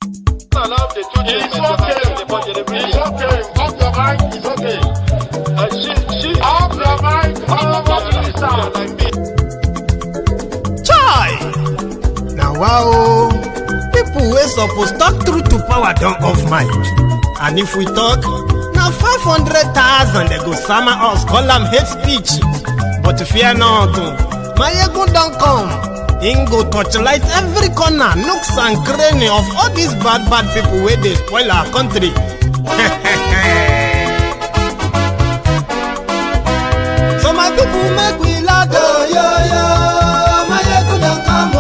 Allow the children it's okay. Off your mind, it's okay. Off your mind, Chai! Now wow, people wey suppose talk truth to power don't off mic. And if we talk, now 500,000 they go summer us, call them hate speech. But fear not, my ego don't come. Ingo torchlight every corner, nooks and cranny of all these bad people where they spoil our country. So my people make we laugh, my ego don't come,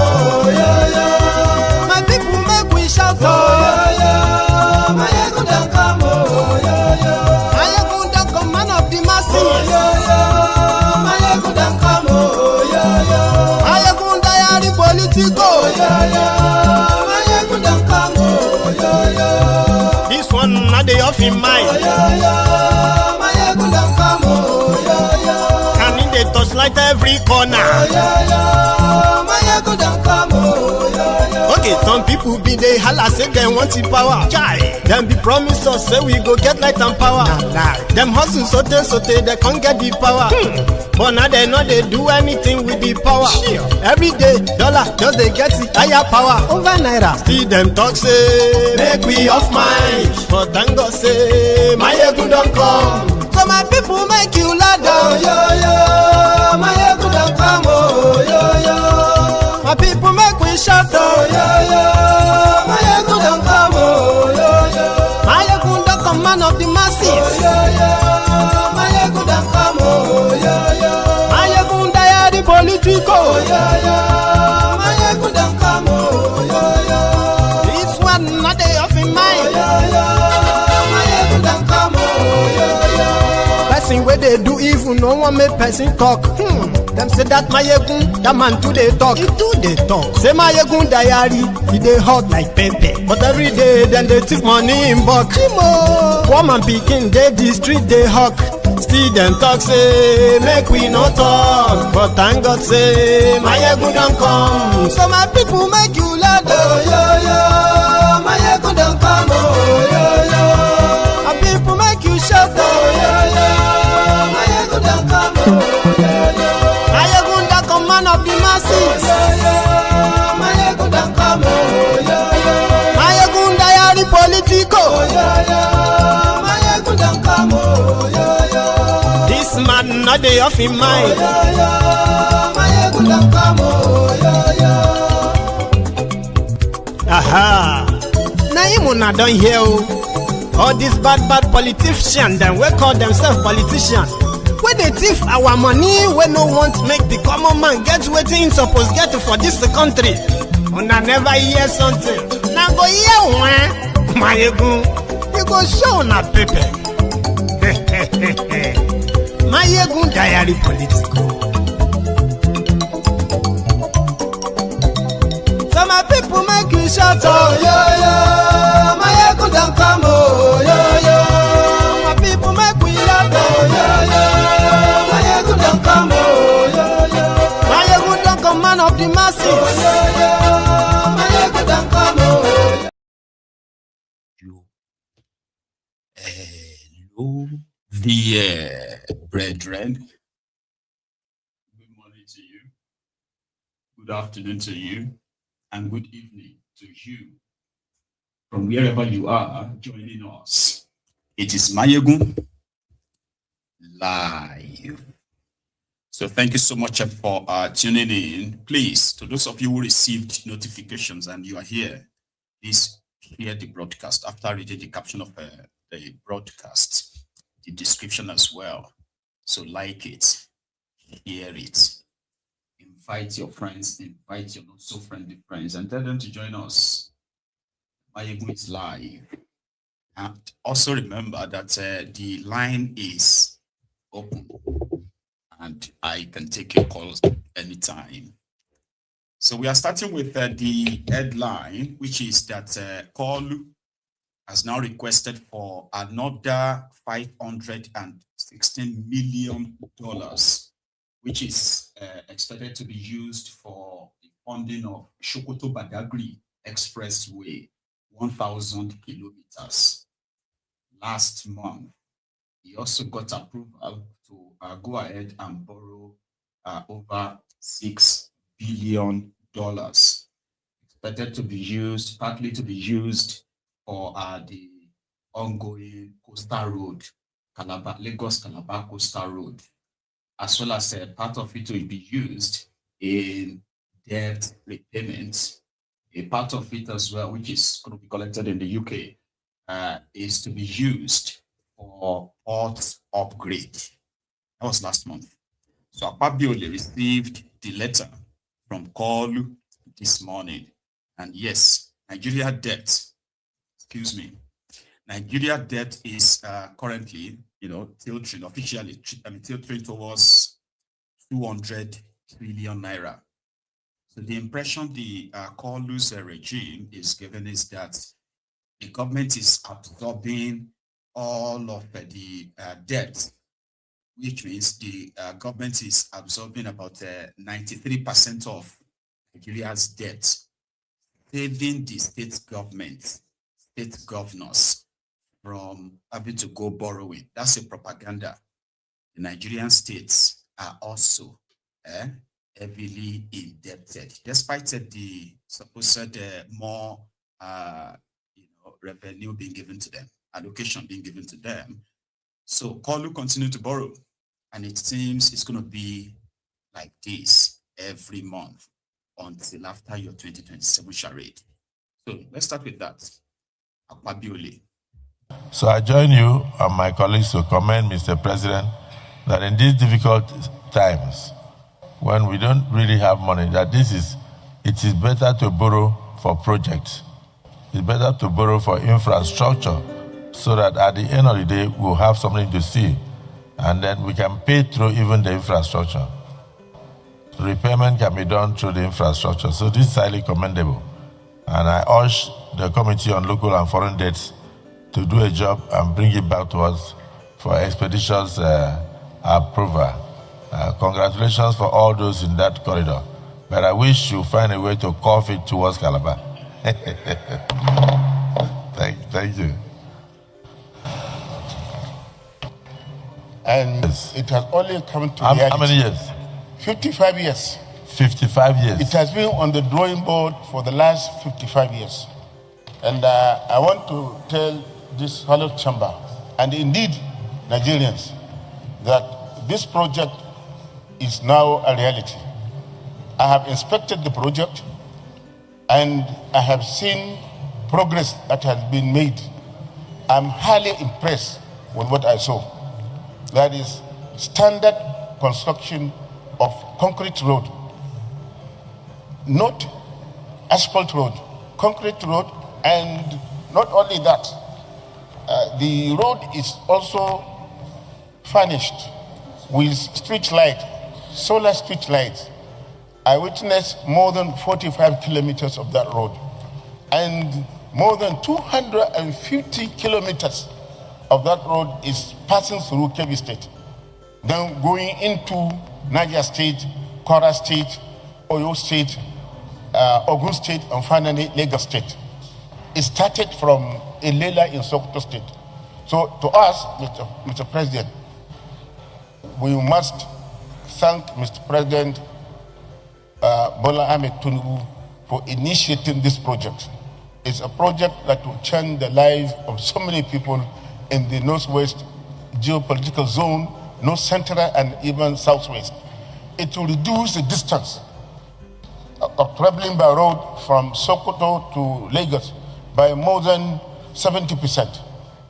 my people make we shout, my ego don't come, my ego don't come, man of the masses, my ego don't come, political, this one not the off in mind. And in the touchlight every corner. Okay, some people be they holla say they want the power. Chai, them be promise us say we go get light and power. Them hustle sote they can't get the power. But now they know they do anything with the power. Every day, dollar just they get the higher power over naira. Still them talk say make we off mind. But thank God say my ego don't come. So my people make you ladder. My ego don't come. My people make we shout. My ego don't come. My ego don't come, man of the masses. My ego don't come. Political, this one not the off in mind. Person where they do evil, no one make person talk. Them say that my yegun, that man too they talk. He too they talk. Say my yegun diary, he they hot like pepper. But every day then they take money in bulk. Woman picking, they the street they hawk. Still them talk say make we no talk, but thank God say my ego don't come. So my people make you laugh, my ego don't come, my people make you shout, my ego don't come, my ego don't come, man of the masses, my ego don't come, my ego diary political, my ego don't come. This man not the off in mind. Aha. Now you not done here. All these bad politicians, then we call themselves politicians. When they thief our money, we no want to make the common man get what he supposed get for this country. And I never hear something. Now go hear one. My ego, you go show on a paper. My ego diary political. So my people make you shout, my ego don't come, my people make we laugh, my ego don't come, my ego don't come, man of the masses, my ego don't come. Hello, the brethren. Good morning to you, good afternoon to you, and good evening to you from wherever you are joining us. It is Mayegun Live. So thank you so much for tuning in. Please, to those of you who received notifications and you are here, please hear the broadcast after reading the caption of the broadcast, the description as well. So like it, hear it, invite your friends, invite your not so friendly friends, and tell them to join us. Mayegun is live. And also remember that the line is open and I can take your calls anytime. So we are starting with the headline, which is that Kolu has now requested for another $516 million, which is expected to be used for the funding of Sokoto-Badagry Expressway, 1,000 kilometers. Last month, he also got approval to go ahead and borrow over $6 billion, expected to be used, partly to be used for the ongoing coastal road, Lagos-Calabar coastal road, as well as part of it will be used in debt repayment. A part of it as well, which is going to be collected in the UK, is to be used for port upgrade. That was last month. So Akpabio received the letter from Kolu this morning. And yes, Nigeria debt is currently, tilting officially, tilting towards 200 trillion naira. So the impression the Kolu's regime is given is that the government is absorbing all of the debt, which means the government is absorbing about 93% of Nigeria's debt, saving the state governors from having to go borrowing. That's a propaganda. The Nigerian states are also heavily indebted, despite the supposed more revenue being given to them, allocation being given to them. So Kolu continue to borrow, and it seems it's going to be like this every month until after your 2027 charade. So let's start with that. Akpabiole. So I join you and my colleagues to commend Mr. President that in these difficult times, when we don't really have money, that it is better to borrow for projects. It's better to borrow for infrastructure so that at the end of the day, we'll have something to see. And then we can pay through even the infrastructure. Repayment can be done through the infrastructure. So this is highly commendable. And I urge the Committee on Local and Foreign Debts to do a job and bring it back to us for expeditious approval. Congratulations for all those in that corridor. But I wish you find a way to curve it towards Calabar. Thank you. And yes. It has only come to reality. How many years? 55 years. 55 years. It has been on the drawing board for the last 55 years. And I want to tell this hollow chamber, and indeed Nigerians, that this project is now a reality. I have inspected the project, and I have seen progress that has been made. I'm highly impressed with what I saw. That is standard construction of concrete road, not asphalt road, concrete road. And not only that, the road is also furnished with street light, solar street lights. I witnessed more than 45 kilometers of that road, and more than 250 kilometers of that road is passing through Kebbi State, then going into Niger State, Kwara State, Oyo State, Ogun State, and finally Lagos State. It started from Ilela in Sokoto State. So to us, Mr. President, we must thank Mr. President Bola Ahmed Tinubu for initiating this project. It's a project that will change the lives of so many people in the Northwest geopolitical zone, North Central, and even Southwest. It will reduce the distance of traveling by road from Sokoto to Lagos by more than 70%.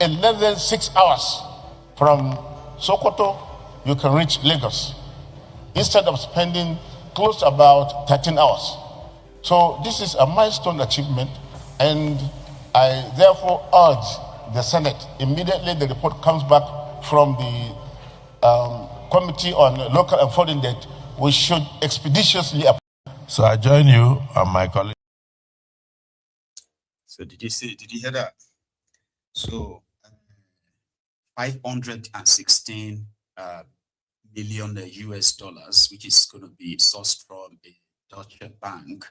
In less than 6 hours from Sokoto, you can reach Lagos, instead of spending close to about 13 hours. So this is a milestone achievement, and I therefore urge the Senate, immediately the report comes back from the Committee on Local and Foreign Debt, we should expeditiously approve. So I join you and my colleague. So did you hear that? So 516 million US dollars, which is going to be sourced from a Dutch bank,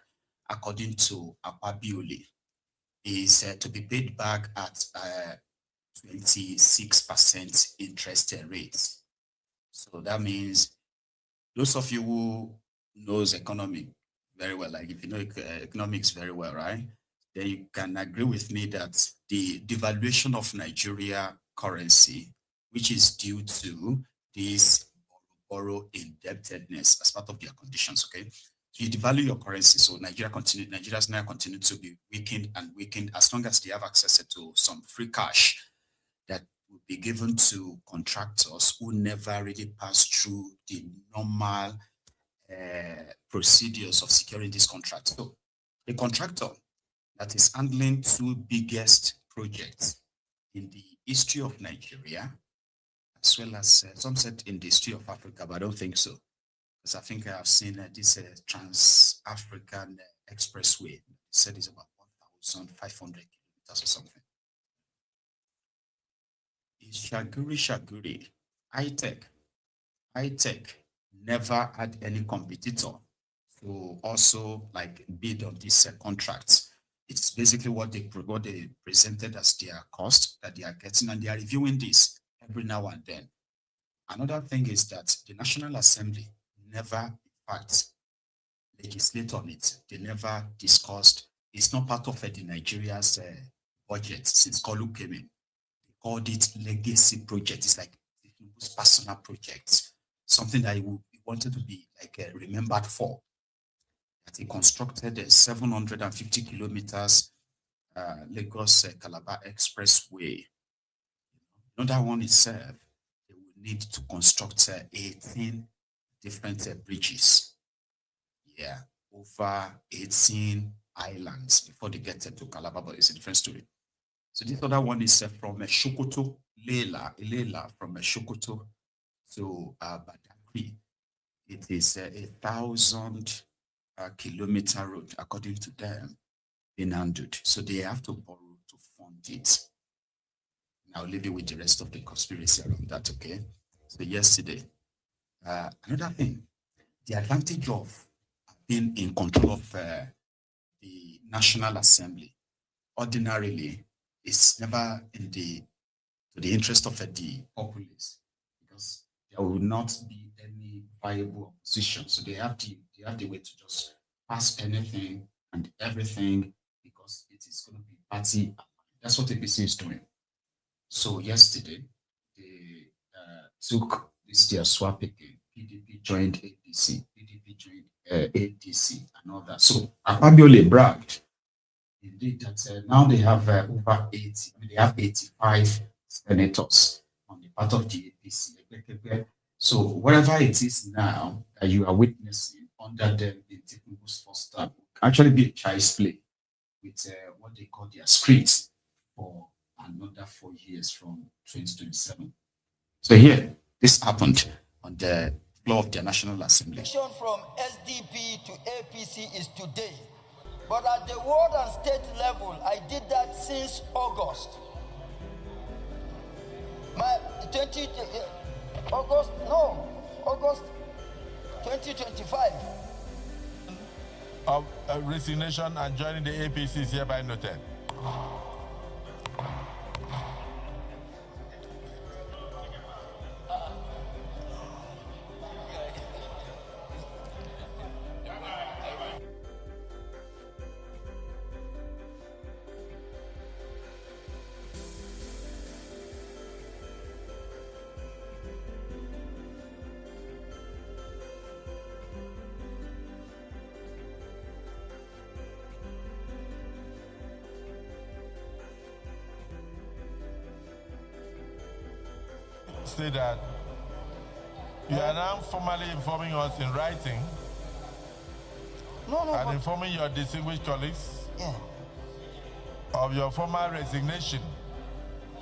according to Akpabiole. is to be paid back at 26% interest rate. So that means those of you who knows economy very well, like if you know economics very well, right? Then you can agree with me that the devaluation of Nigeria currency, which is due to this borrow indebtedness as part of their conditions, okay? So you devalue your currency, so Nigeria's now continue to be weakened and weakened as long as they have access to some free cash that will be given to contractors who never really pass through the normal procedures of securing this contract. So the contractor that is handling two biggest projects in the history of Nigeria, as well as some said in the history of Africa, but I don't think so. Because I think I have seen this Trans-African Expressway. It said it's about 1,500 kilometers or something. It's Shaguri. High-tech never had any competitor to also like bid on this contract. It's basically what they presented as their cost that they are getting, and they are reviewing this every now and then. Another thing is that the National Assembly never, in fact, legislate on it. They never discussed. It's not part of the Nigeria's budget since Kolu came in. They called it legacy project. It's like Tinubu's personal project, something that he wanted to be like remembered for. That he constructed 750 kilometers Lagos-Calabar Expressway. Another one itself, they will need to construct 18 different bridges. Yeah, over 18 islands before they get to Calabar, but it's a different story. So this other one is from Sokoto, Lela, from Sokoto to Badagry. It is 1,000 kilometer road, according to them, in handled. So they have to borrow to fund it. Now, leave it with the rest of the conspiracy around that, okay? So yesterday, another thing, the advantage of being in control of the National Assembly, ordinarily, it's never in the interest of the populace, because there will not be any viable opposition. So they have the way to just pass anything and everything, because it is going to be party. That's what APC is doing. So yesterday, they took this their swap again. PDP joined APC, PDP joined ADC, and all that. So Akpabio bragged indeed that now they have over 80. I mean, they have 85 senators on the part of the APC. So whatever it is now that you are witnessing under them in Tinubu's first term, actually be a child's play with what they call their script for another 4 years from 2027. So here, this happened on the floor of the National Assembly. From SDP to APC is today, but at the world and state level, I did that since August. August 2025. Of resignation and joining the APC is hereby noted. Say that you are now formally informing us in writing and informing your distinguished colleagues of your formal resignation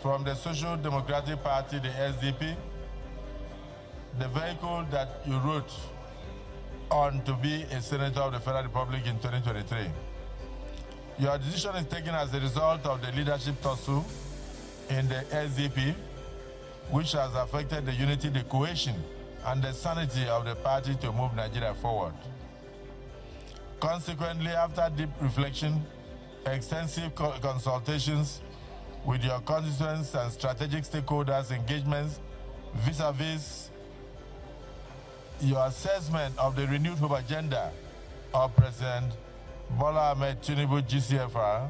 from the Social Democratic Party, the SDP, the vehicle that you wrote on to be a senator of the Federal Republic in 2023. Your decision is taken as a result of the leadership tussle in the SDP, which has affected the unity, the cohesion, and the sanity of the party to move Nigeria forward. Consequently, after deep reflection extensive consultations with your constituents and strategic stakeholders engagements vis-a-vis your assessment of the renewed hope agenda of President Bola Ahmed Tinubu GCFR,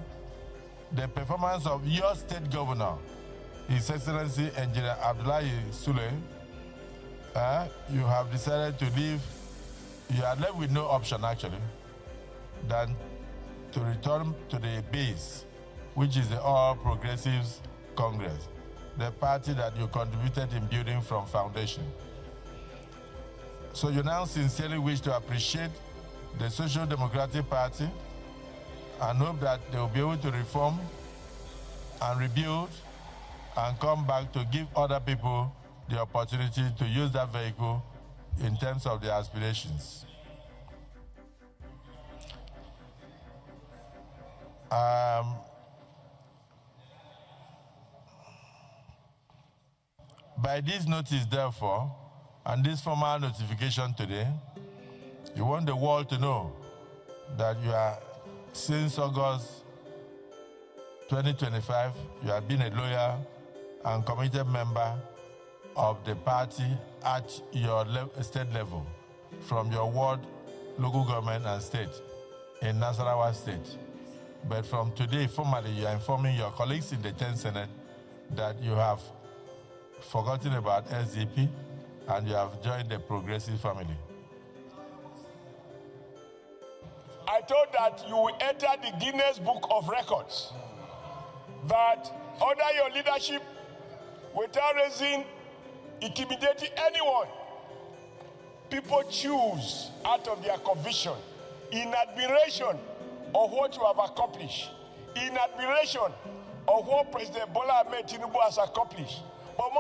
the performance of your state governor, His Excellency Engineer Abdullahi Sule, you have decided to leave, you are left with no option actually than to return to the base, which is the All Progressives Congress, the party that you contributed in building from foundation. So you now sincerely wish to appreciate the Social Democratic Party and hope that they will be able to reform and rebuild and come back to give other people the opportunity to use that vehicle in terms of their aspirations. By this notice, therefore, and this formal notification today, you want the world to know that you are, since August 2025, you have been a loyal and committed member of the party at your state level, from your ward, local government, and state in Nasarawa State. But from today, formally, you are informing your colleagues in the 10th Senate that you have forgotten about SDP and you have joined the progressive family. I thought that you will enter the Guinness Book of Records, that under your leadership, without raising, intimidating anyone, people choose out of their conviction, in admiration of what you have accomplished, in admiration of what President Bola Ahmed Tinubu has accomplished, but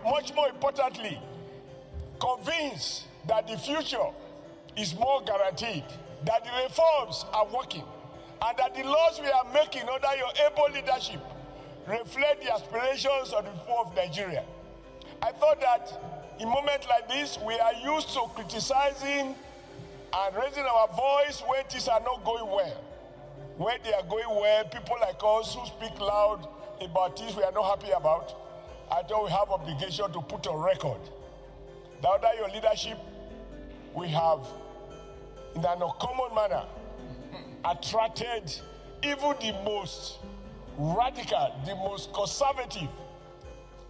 much more importantly, convinced that the future is more guaranteed, that the reforms are working, and that the laws we are making under your able leadership reflect the aspirations of the people of Nigeria. I thought that in moments like this, we are used to criticizing and raising our voice when things are not going well. When they are going well, people like us who speak loud about things we are not happy about, I thought we have obligation to put on record that under your leadership, we have, in an uncommon manner, attracted even the most radical, the most conservative.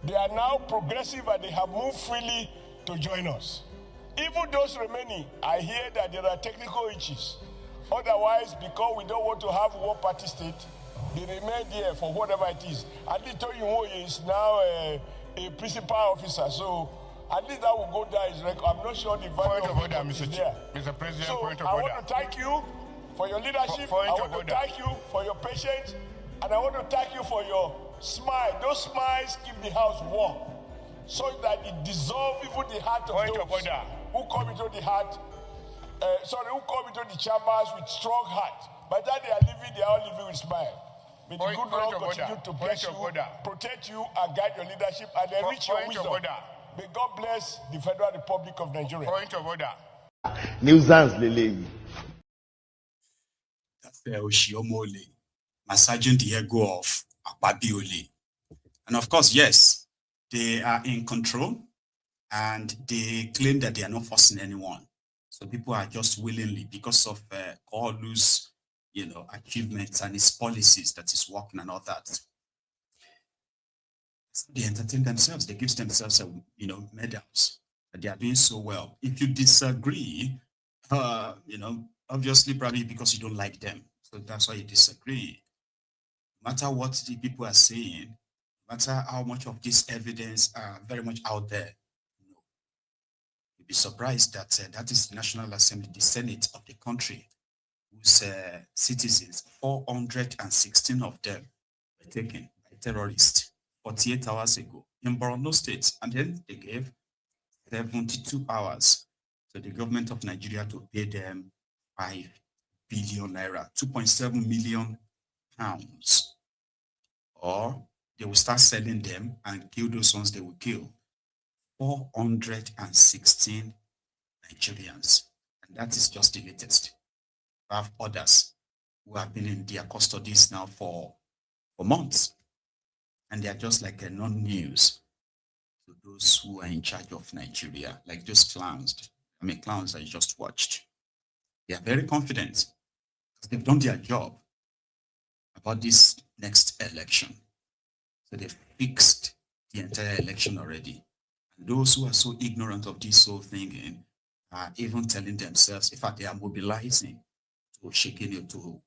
They are now progressive and they have moved freely to join us. Even those remaining, I hear that there are technical issues. Otherwise, because we don't want to have one party state, they remain there for whatever it is. At least Toyin is now a principal officer, so at least that will go down. I'm not sure the value of order, Mr. President, so point of I order. want to thank you for your leadership. I want to thank you for your patience, and I want to thank you for your smile. Those smiles keep the house warm, so that it dissolves even the heart of those who come into the heart. Who come into the chambers with strong heart. By the time they are living, they are all living with smile. May the good Lord continue to bless you, protect you, and guide your leadership, and enrich your wisdom. May God bless the Federal Republic of Nigeria. Point of order. Nuisance Lele. Oshiomole, massaging the ego of Akpabiole. And of course, yes, they are in control and they claim that they are not forcing anyone. So people are just willingly, because of Kolu's, achievements and his policies that is working and all that. They entertain themselves. They give themselves, medals that they are doing so well. If you disagree, obviously probably because you don't like them. So that's why you disagree. No matter what the people are saying, no matter how much of this evidence are very much out there, you'd be surprised that that is the National Assembly, the Senate of the country, whose citizens, 416 of them were taken by terrorists 48 hours ago in Borno State. And then they gave 72 hours to the government of Nigeria to pay them 5 billion naira, 2.7 million pounds. Or they will start selling them and kill those ones they will kill. 416 Nigerians. And that is just the latest. I have others who have been in their custodies now for months. And they are just like a non-news to those who are in charge of Nigeria, like those clowns. I mean, clowns I just watched. They are very confident because they've done their job about this next election. So they've fixed the entire election already. And those who are so ignorant of this whole thing are even telling themselves, in fact, they are mobilizing to shaking you to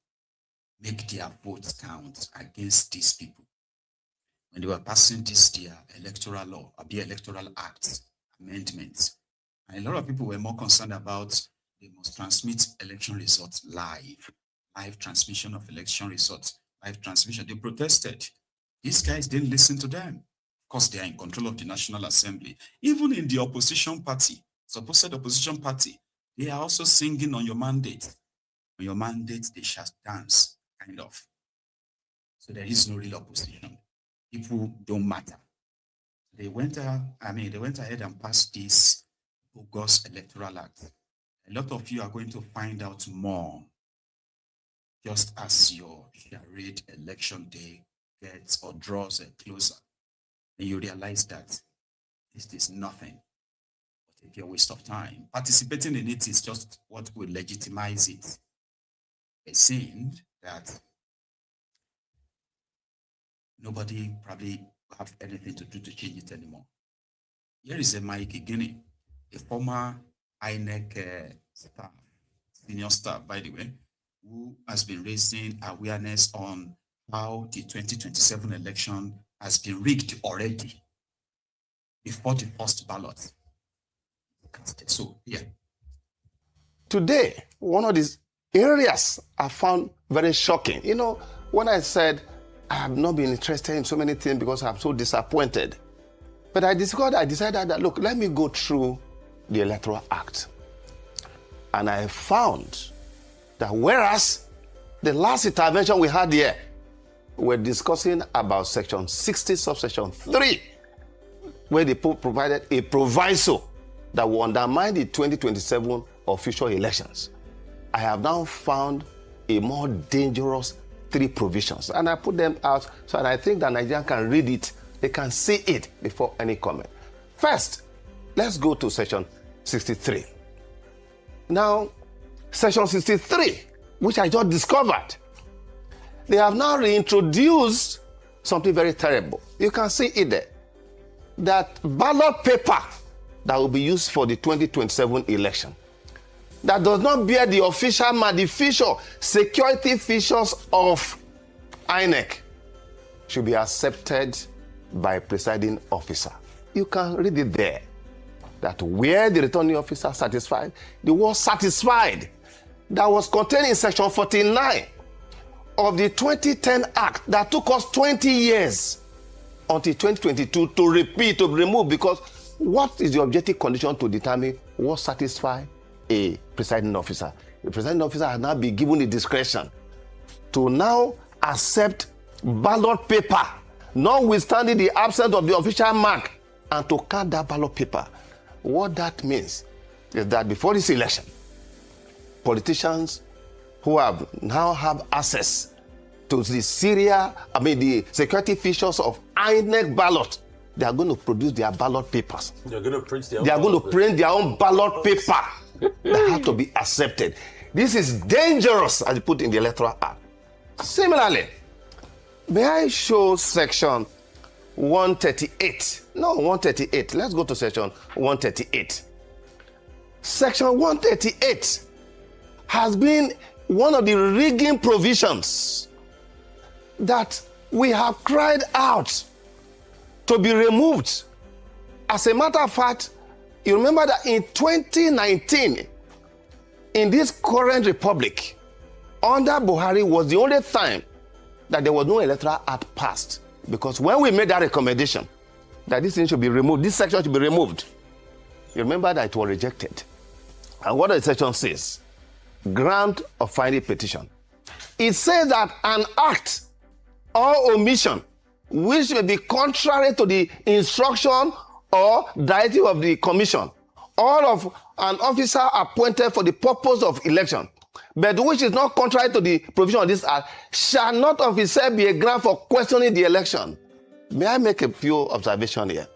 make their votes count against these people. When they were passing this their electoral law, or the Electoral Act amendments, and a lot of people were more concerned about they must transmit election results live transmission of election results, live transmission. They protested. These guys didn't listen to them. Of course, they are in control of the National Assembly. Even in the opposition party, supposed opposition party, they are also singing on your mandate. On your mandate, they shall dance, kind of. So there is no real opposition. People don't matter. They went ahead and passed this bogus Electoral Act. A lot of you are going to find out more just as your charade election day gets or draws closer. And you realize that this is nothing but a pure waste of time. Participating in it is just what will legitimize it. A sin that nobody probably have anything to do to change it anymore. Here is a Mike Guinea, a former INEC staff, senior staff, by the way, who has been raising awareness on how the 2027 election has been rigged already before the first ballot. So, yeah. Today, one of these areas I found very shocking. You know, when I said I have not been interested in so many things because I'm so disappointed. But I decided that, look, let me go through the Electoral Act. And I found that whereas the last intervention we had here, we're discussing about Section 60, subsection 3, where they provided a proviso that will undermine the 2027 official elections. I have now found a more dangerous 3 provisions, and I put them out so that I think that Nigerians can read it, they can see it before any comment. First, let's go to Section 63. Now, Section 63, which I just discovered, they have now reintroduced something very terrible. You can see it there. That ballot paper that will be used for the 2027 election, that does not bear the official security features of INEC, should be accepted by presiding officer. You can read it there. That where the returning officer satisfied, the word satisfied that was contained in Section 49 of the 2010 Act that took us 20 years until 2022 to remove, because what is the objective condition to determine what satisfies a presiding officer? The presiding officer has now been given the discretion to now accept ballot paper, notwithstanding the absence of the official mark, and to count that ballot paper. What that means is that before this election, politicians who now have access to the the security features of INEC ballot, they are going to produce their ballot papers. They're going to print their own ballot paper that have to be accepted. This is dangerous, as put in the Electoral Act. Similarly, may I show Section 138? No, 138. Let's go to Section 138. Section 138 has been one of the rigging provisions that we have cried out to be removed. As a matter of fact, you remember that in 2019, in this current republic, under Buhari was the only time that there was no Electoral Act passed. Because when we made that recommendation that this thing should be removed, this section should be removed, you remember that it was rejected. And what the section says, grant of final petition. It says that an act or omission which may be contrary to the instruction or directive of the commission or of an officer appointed for the purpose of election but which is not contrary to the provision of this act, shall not of itself be a ground for questioning the election. May I make a few observations here?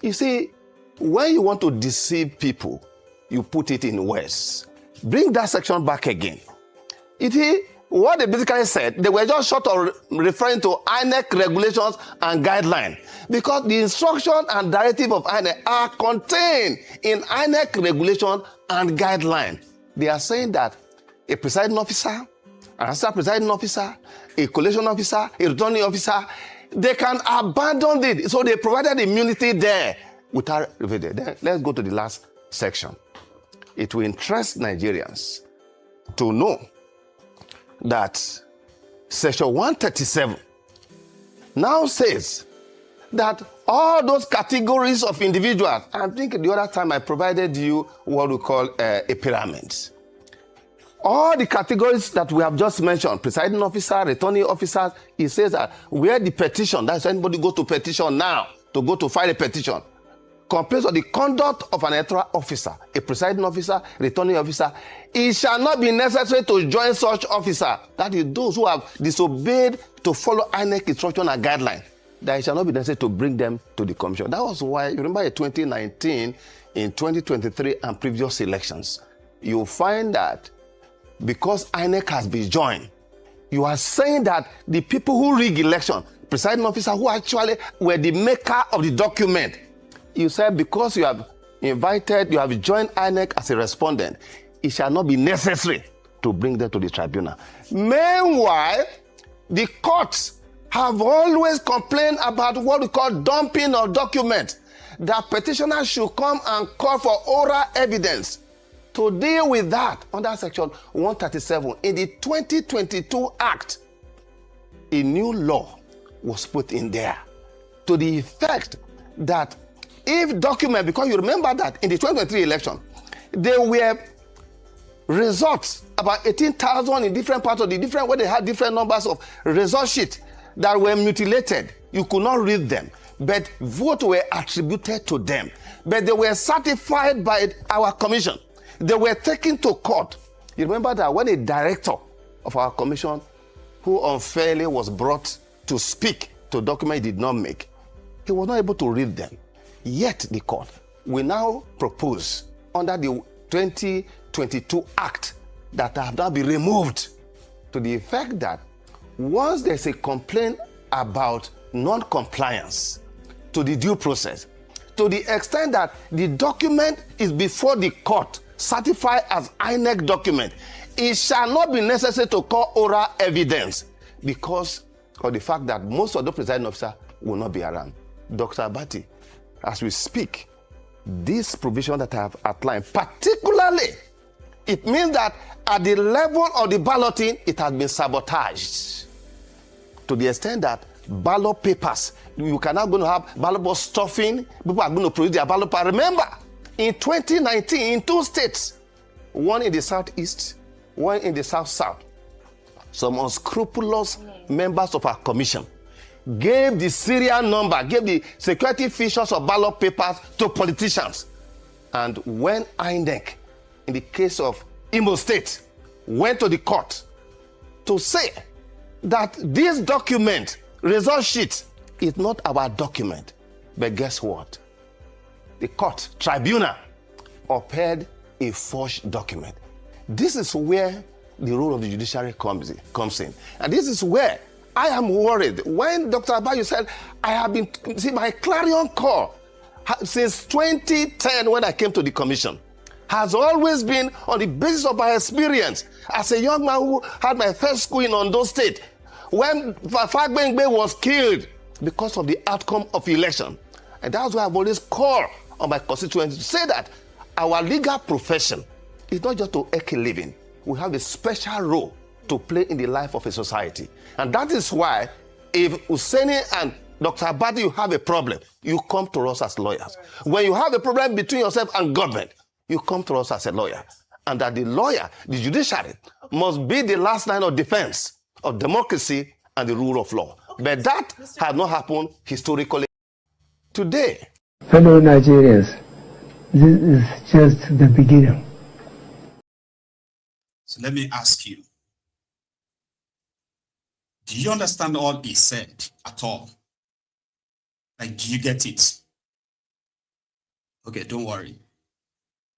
You see, when you want to deceive people, you put it in words. Bring that section back again. What they basically said, they were just short of referring to INEC regulations and guidelines, because the instruction and directive of INEC are contained in INEC regulation and guidelines. They are saying that a presiding officer, an assistant presiding officer, a collation officer, a returning officer, they can abandon it. So they provided immunity there without revealing. Then let's go to the last section. It will interest Nigerians to know that Section 137 now says that all those categories of individuals, I think the other time I provided you what we call a pyramid. All the categories that we have just mentioned, presiding officer, returning officers, it says that where the petition, that's anybody go to petition now, to go to file a petition, complains of the conduct of an electoral officer, a presiding officer, returning officer, it shall not be necessary to join such officer. That is, those who have disobeyed to follow INEC instruction and guidelines, that it shall not be necessary to bring them to the commission. That was why, you remember in 2019, in 2023 and previous elections, you find that because INEC has been joined, you are saying that the people who rig election, presiding officer who actually were the maker of the document, you said because you have joined INEC as a respondent, it shall not be necessary to bring them to the tribunal. Meanwhile, the courts have always complained about what we call dumping of documents. That petitioners should come and call for oral evidence. To deal with that, under Section 137, in the 2022 Act, a new law was put in there to the effect that if document, because you remember that in the 2023 election, there were results, about 18,000 in different parts of the different, where they had different numbers of result sheets that were mutilated. You could not read them, but votes were attributed to them. But they were certified by our commission. They were taken to court. You remember that when a director of our commission, who unfairly was brought to speak to a document he did not make, he was not able to read them. Yet the court will now propose under the 2022 Act that have now been removed, to the effect that once there's a complaint about non-compliance to the due process, to the extent that the document is before the court, certified as INEC document, it shall not be necessary to call oral evidence because of the fact that most of the presiding officer will not be around. Dr. Abati, as we speak, this provision that I have outlined, particularly, it means that at the level of the balloting, it has been sabotaged to the extent that ballot papers, you are not going to have ballot box stuffing, people are going to produce their ballot paper. Remember, in 2019, in 2 states, one in the southeast, one in the south-south, some unscrupulous members of our commission gave the serial number, gave the security features of ballot papers to politicians. And when INEC, in the case of Imo State, went to the court to say that this document, result sheet, is not our document, but guess what? The court, tribunal, upheld a forged document. This is where the role of the judiciary comes in. And this is where I am worried. When Dr. Abayu said, I have been, see, my clarion call since 2010 when I came to the commission has always been on the basis of my experience as a young man who had my first school in Ondo State. When Fagbengbe was killed because of the outcome of the election. And that's why I've always called on my constituents to say that our legal profession is not just to make a living. We have a special role to play in the life of a society. And that is why if Hussaini and Dr. Abadi, you have a problem, you come to us as lawyers. When you have a problem between yourself and government, you come to us as a lawyer. And that the lawyer, the judiciary, must be the last line of defense of democracy and the rule of law. But that has not happened historically. Today, fellow Nigerians, this is just the beginning. So let me ask you, do you understand all he said at all? Like, do you get it? Okay, don't worry.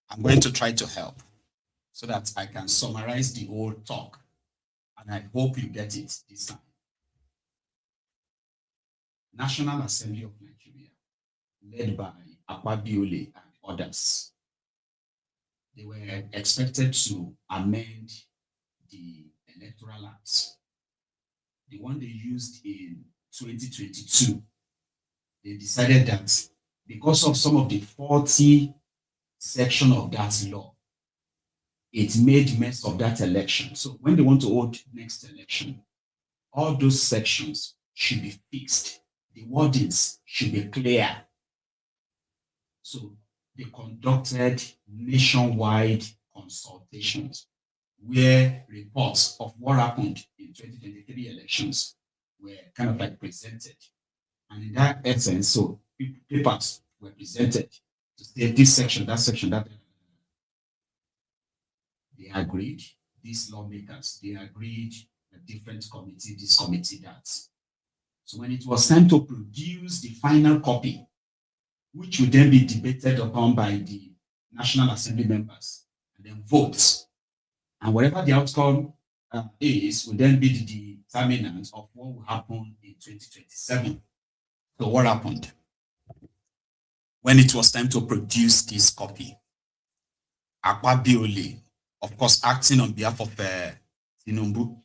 I'm going to try to help so that I can summarize the whole talk. And I hope you get it this time. National Assembly of Nigeria, led by Akwabiole and others, they were expected to amend the Electoral Act, the one they used in 2022. They decided that because of some of the 40 section of that law, it made mess of that election. So when they want to hold next election, all those sections should be fixed. The wordings should be clear. So they conducted nationwide consultations where reports of what happened in 2023 elections were kind of like presented. And in that essence, so papers were presented to say this section, that section, that. They agreed, these lawmakers, they agreed a different committee, this committee, that. So when it was time to produce the final copy, which would then be debated upon by the National Assembly members and then votes, and whatever the outcome is, will then be the determinant of what will happen in 2027. So what happened? When it was time to produce this copy, Akwabiole, of course, acting on behalf of Tinubu,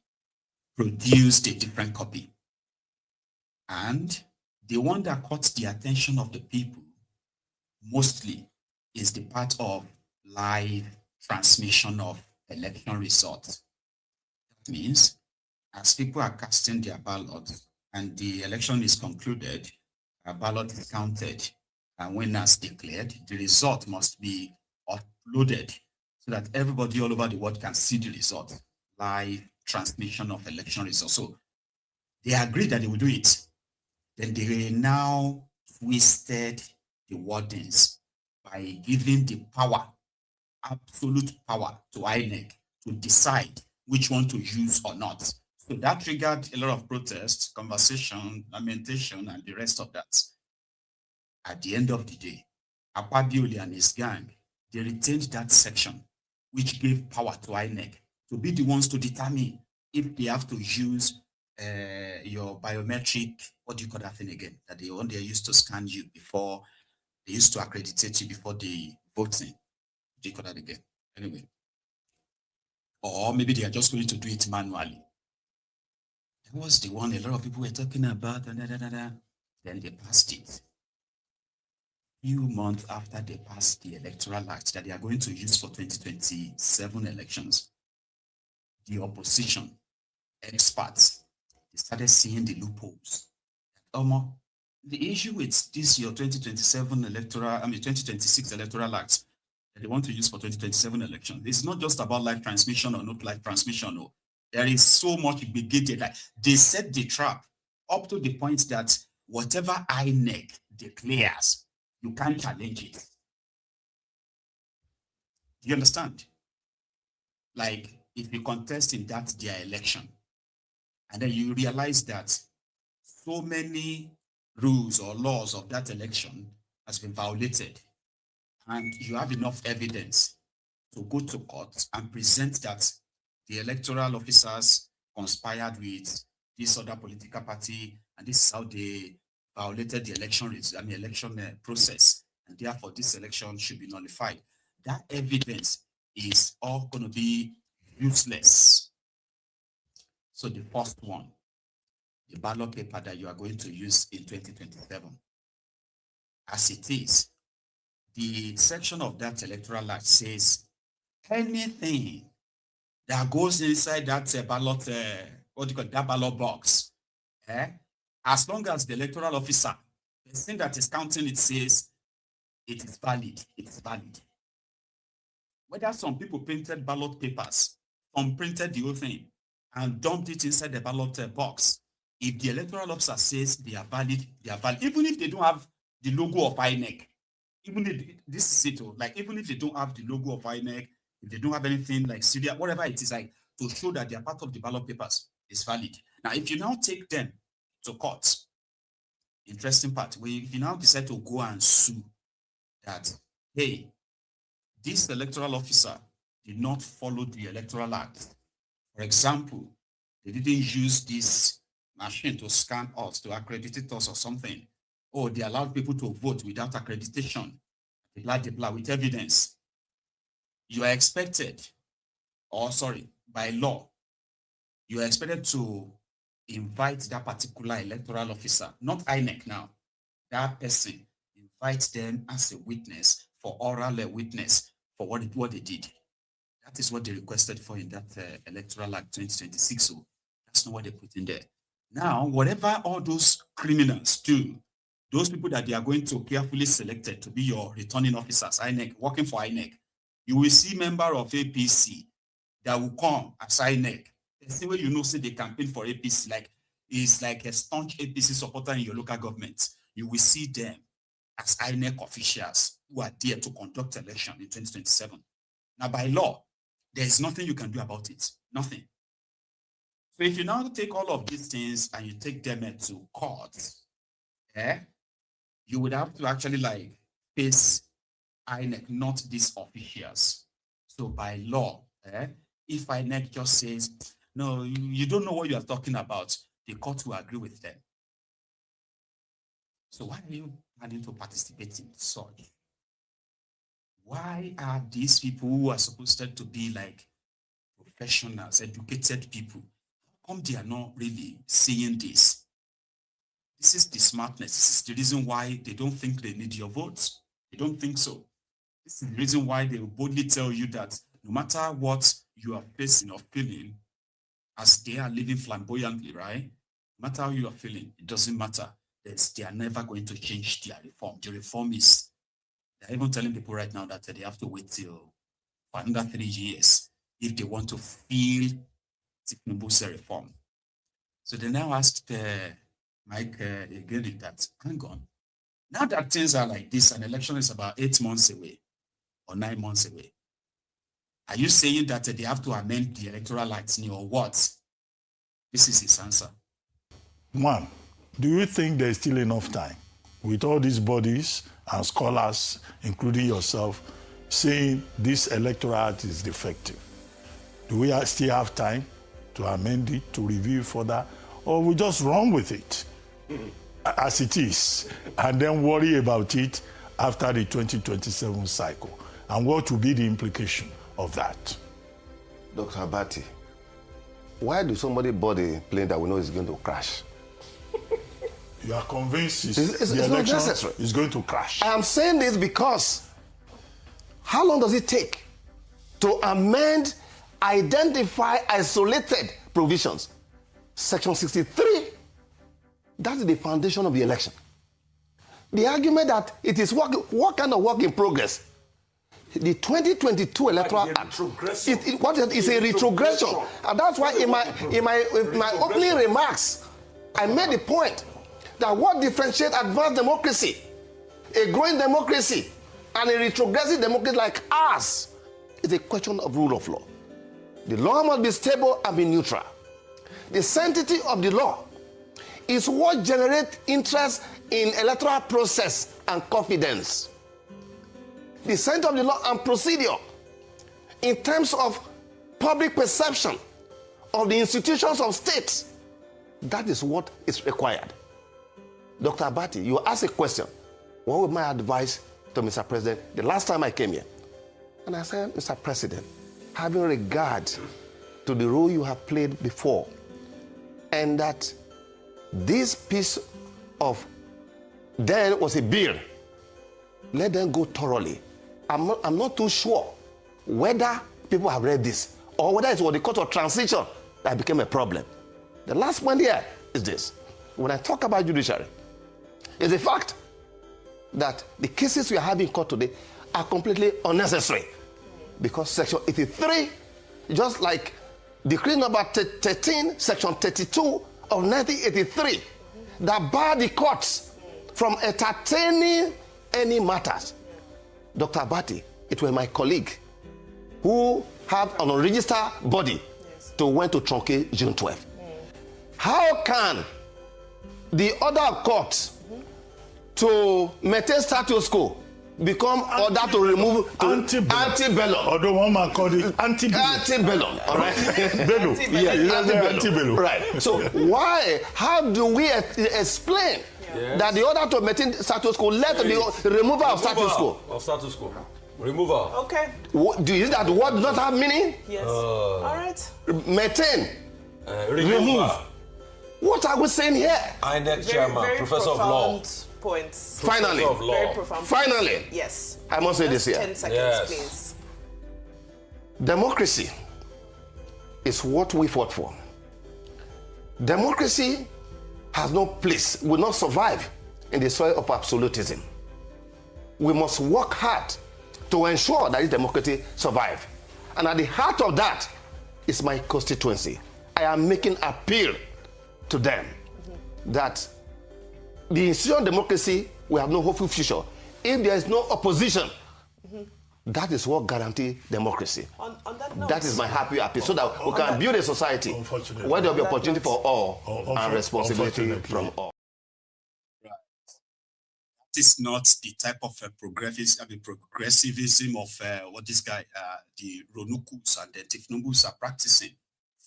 produced a different copy. And the one that caught the attention of the people mostly is the part of live transmission of election results. That means, as people are casting their ballots and the election is concluded, a ballot is counted, and winners declared, the result must be uploaded so that everybody all over the world can see the result. Live transmission of election results. So they agreed that they will do it. Then they now twisted the wordings by giving the power, absolute power, to INEC to decide which one to use or not. So that triggered a lot of protests, conversation, lamentation, and the rest of that. At the end of the day, Akwabiole and his gang, they retained that section, which gave power to INEC to be the ones to determine if they have to use your biometric, what do you call that thing again? That they used to scan you before, they used to accreditate you before the voting. What do you call that again? Anyway. Or maybe they are just going to do it manually. That was the one a lot of people were talking about. Then they passed it. Few months after they passed the Electoral Act that they are going to use for 2027 elections, the opposition experts, they started seeing the loopholes. The issue with this your 2026 Electoral Act that they want to use for 2027 elections, it's not just about live transmission or not live transmission. No. There is so much negated. Like they set the trap up to the point that whatever INEC declares, you can't challenge it. Do you understand? Like if you contest in that their election, and then you realize that so many rules or laws of that election has been violated, and you have enough evidence to go to court and present that the electoral officers conspired with this other political party, and this is how they violated the election process, and therefore this election should be nullified. That evidence is all going to be useless. So the first one, the ballot paper that you are going to use in 2027, as it is, the section of that Electoral Act says anything that goes inside that ballot, that ballot box, as long as the electoral officer, the thing that is counting it says it is valid, it is valid. Whether some people printed ballot papers, some printed the whole thing and dumped it inside the ballot box, if the electoral officer says they are valid, they are valid, even if they don't have the logo of INEC. Even if this is it, like even if they don't have the logo of INEC, if they don't have anything like Syria, whatever it is, like to show that they are part of the ballot papers is valid. Now, if you now take them to court, interesting part, if you now decide to go and sue that, hey, this electoral officer did not follow the Electoral Act. For example, they didn't use this machine to scan us, to accredit us or something. Or they allowed people to vote without accreditation, blah, with evidence. You are expected, by law, you are expected to invite that particular electoral officer, not INEC now, that person, invite them as a witness for oral witness for what they did. That is what they requested for in that Electoral Act 2026. So that's not what they put in there. Now, whatever all those criminals do, those people that they are going to carefully selected to be your returning officers, INEC, working for INEC, you will see member of APC that will come as INEC. The same way you know, say they campaign for APC, like is like a staunch APC supporter in your local government. You will see them as INEC officials who are there to conduct election in 2027. Now, by law, there is nothing you can do about it. Nothing. So if you now take all of these things and you take them to court, you would have to actually like face INEC, not these officials. So by law, if INEC just says, no, you don't know what you are talking about, the court will agree with them. So why are you planning to participate in such? Why are these people who are supposed to be like professionals, educated people, how come they are not really seeing this? This is the smartness. This is the reason why they don't think they need your votes. They don't think so. This is the reason why they will boldly tell you that no matter what you are facing or feeling, as they are living flamboyantly, right? No matter how you are feeling, it doesn't matter. They are never going to change their reform. The reform is, they're even telling people right now that they have to wait till for another 3 years if they want to feel Tinubu's reform. So they now asked Mike again that, hang on, now that things are like this, an election is about 8 months away or 9 months away, are you saying that they have to amend the Electoral Act or what? This is his answer. One, do you think there's still enough time with all these bodies and scholars, including yourself, saying this Electoral Act is defective? Do we still have time to amend it, to review further, or we just run with it as it is and then worry about it after the 2027 cycle? And what will be the implication of that? Dr. Abati, why do somebody board a plane that we know is going to crash? You are convinced it's the not necessary. is going to crash. I am saying this because how long does it take to amend, identify isolated provisions? Section 63, that's the foundation of the election. The argument that it is what kind of work in progress? The 2022 Electoral Act is a retrogression. And that's why in my opening remarks, I made the point that what differentiates advanced democracy, a growing democracy, and a retrogressive democracy like ours is a question of rule of law. The law must be stable and be neutral. The sanctity of the law is what generates interest in electoral process and confidence. The sanctity of the law and procedure in terms of public perception of the institutions of states, that is what is required. Dr. Abati, you asked a question. What would my advice to Mr. President the last time I came here? And I said, Mr. President, having regard to the role you have played before, and that this piece of then was a bill, let them go thoroughly. I'm not too sure whether people have read this or whether it was the court of transition that became a problem. The last one here is this. When I talk about judiciary, it's a fact that the cases we are having in court today are completely unnecessary because Section 83, just like Decree number 13, Section 32 of 1983, that bar the courts from entertaining any matters. Dr. Abati, it was my colleague who have an unregistered body to went to truncate June 12th. How can the other courts to maintain status quo become order to remove antebellum? Or the one man called it antebellum. All right. Bello. Antebellum. Right. So why? How do we explain that the order to maintain status quo led to the removal of status quo? Removal. Okay. Do you that word does not have meaning? Yes. All right. Maintain. Remove. What are we saying here? INEC chairman, professor of law. Points. Finally. Of law. Very profound. Finally. Yes. I must say this here. 10 seconds, please. Democracy is what we fought for. Democracy has no place, will not survive in the soil of absolutism. We must work hard to ensure that this democracy survives. And at the heart of that is my constituency. I am making appeal to them that the institutional democracy will have no hopeful future if there is no opposition. That is what guarantees democracy. On that note, that is my happy appeal, so that we can build a society where there will be opportunity for all and responsibility from all. That is not the type of progressivism of what this guy, the Ronukus and the Tifnubus are practicing.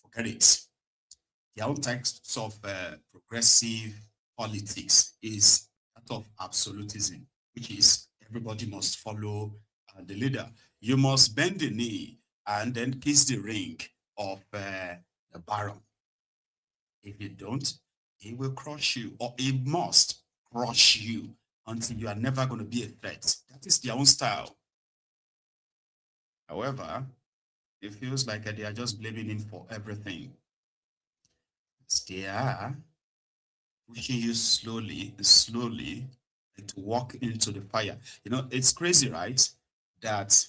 Forget it. The own types of progressive politics is that of absolutism, which is everybody must follow the leader. You must bend the knee and then kiss the ring of the baron. If you don't, he will crush you, or he must crush you until you are never going to be a threat. That is their own style. However, it feels like they are just blaming him for everything. They are pushing you slowly to walk into the fire. You know, it's crazy, right? That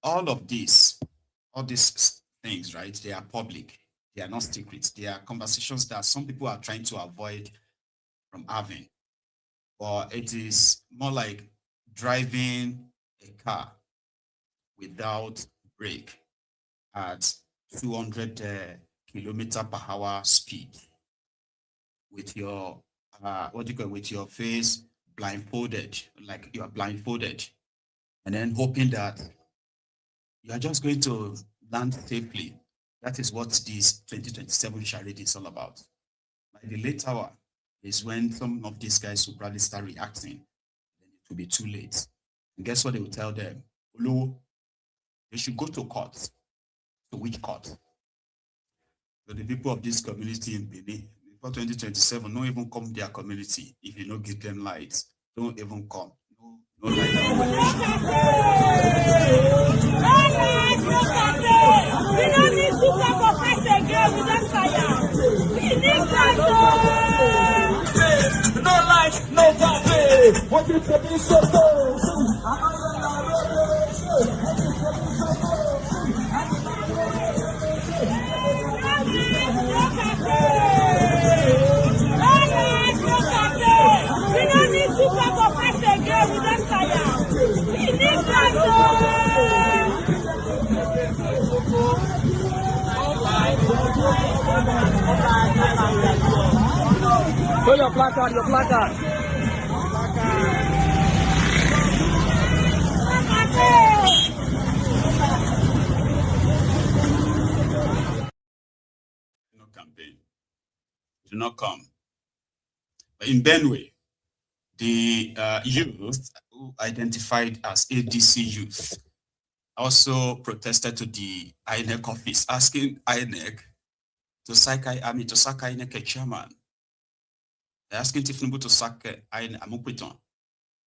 all these things, right? They are public. They are not secrets. They are conversations that some people are trying to avoid from having. Or it is more like driving a car without brake at 200 kilometer per hour speed with your with your face blindfolded, like you are blindfolded, and then hoping that you are just going to land safely. That is what this 2027 charade is all about. By the late hour is when some of these guys will probably start reacting. Then it will be too late. And guess what they will tell them? Olu, they should go to court. To which court? So the people of this community in Benin, before 2027, don't even come to their community. If you don't give them lights, don't even come. No light. We don't need to sacrifice again with that fire. We need that. No light, no coffee. What is the we don't need to sacrifice again with that fire. We need that. Show your placard, your placard. No campaign. Do not come. But in Benue, the youth who identified as ADC youth also protested to the INEC office, asking INEC to sack INEC a chairman. They're asking Tinubu to sack INEC Amukwiton.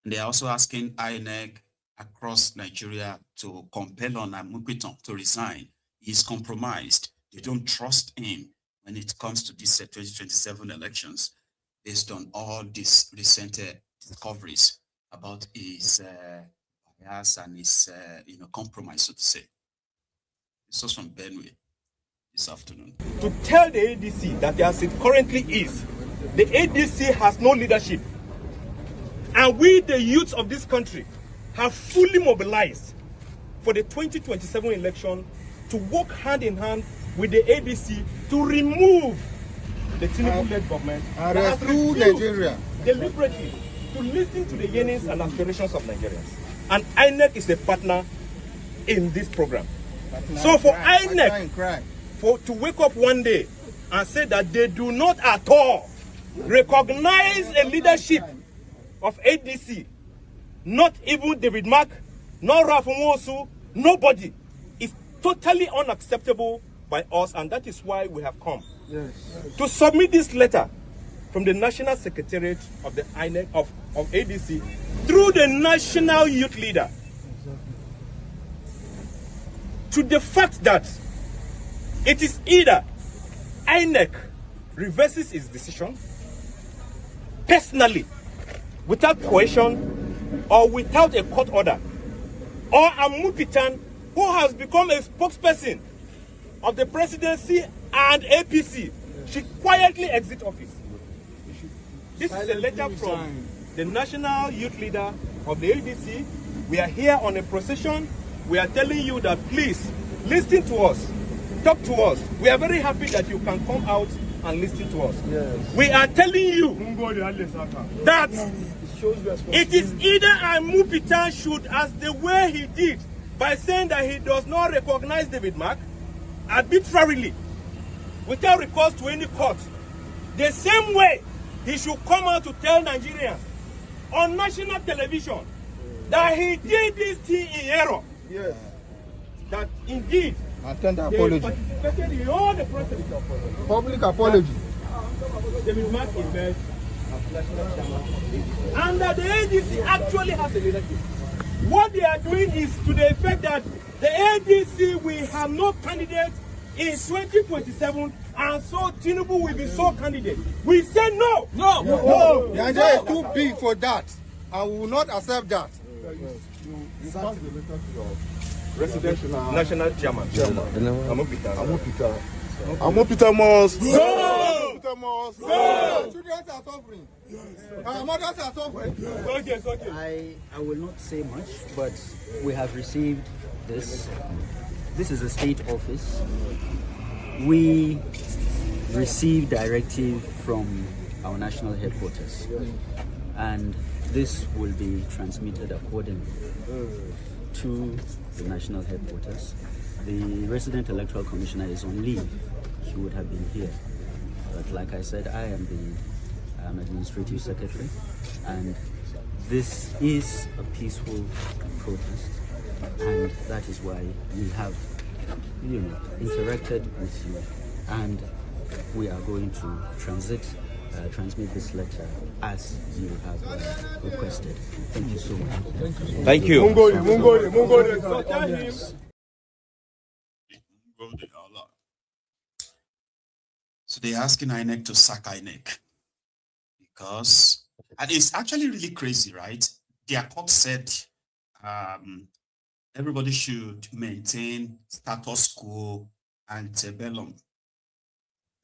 And they're also asking INEC across Nigeria to compel on Amukwiton to resign. He's compromised. They don't trust him when it comes to these 2027 elections, based on all these recent discoveries about his bias and his compromise, so to say. This was from Benue this afternoon. To tell the ADC that as it currently is, the ADC has no leadership. And we, the youth of this country, have fully mobilized for the 2027 election to work hand in hand with the ADC to remove the Tinubu-led government and rescue Nigeria deliberately to listen to the yearnings and aspirations of Nigerians. And INEC is a partner in this program. So for INEC to wake up one day and say that they do not at all recognize a leadership of ADC, not even David Mark, not Ralph Nwosu, nobody, is totally unacceptable by us, and that is why we have come to submit this letter from the National Secretariat of the INEC of ADC through the National Youth Leader to the fact that it is either INEC reverses its decision personally, without coercion or without a court order, or Amupitan, who has become a spokesperson of the presidency and APC, should quietly exit office. This is a letter from the National Youth Leader of the ADC. We are here on a procession. We are telling you that please listen to us, talk to us. We are very happy that you can come out and listen to us. Yes. We are telling you that it is either Amupitan should, as the way he did by saying that he does not recognize David Mark arbitrarily, without recourse to any court, the same way he should come out to tell Nigerians on national television that he did this thing in error. Yes. That indeed tender apology. Participated in all the process. Public apology. David Mark emerged as national chairman. And that the ADC actually has a leadership. What they are doing is to the effect that the ADC will have no candidate in 2027, and so Tinubu will be sole candidate. We say no. No. No. The idea is too big for that, and we will not accept that. You pass the letter to your residential national chairman. Amupitan. Amupitan must go. Amupitan must go. Children are suffering. Our mothers are suffering. Okay. I will not say much, but we have received this. This is a state office. We receive directive from our national headquarters, and this will be transmitted accordingly to the national headquarters. The resident electoral commissioner is on leave. He would have been here, but like I said, I am the administrative secretary, and this is a peaceful protest, and that is why we have, interacted with you, and we are going to transmit this letter as you have requested. Thank you so much. Thank you. So they're asking INEC to sack INEC because, and it's actually really crazy, right? Their court said everybody should maintain status quo antebellum.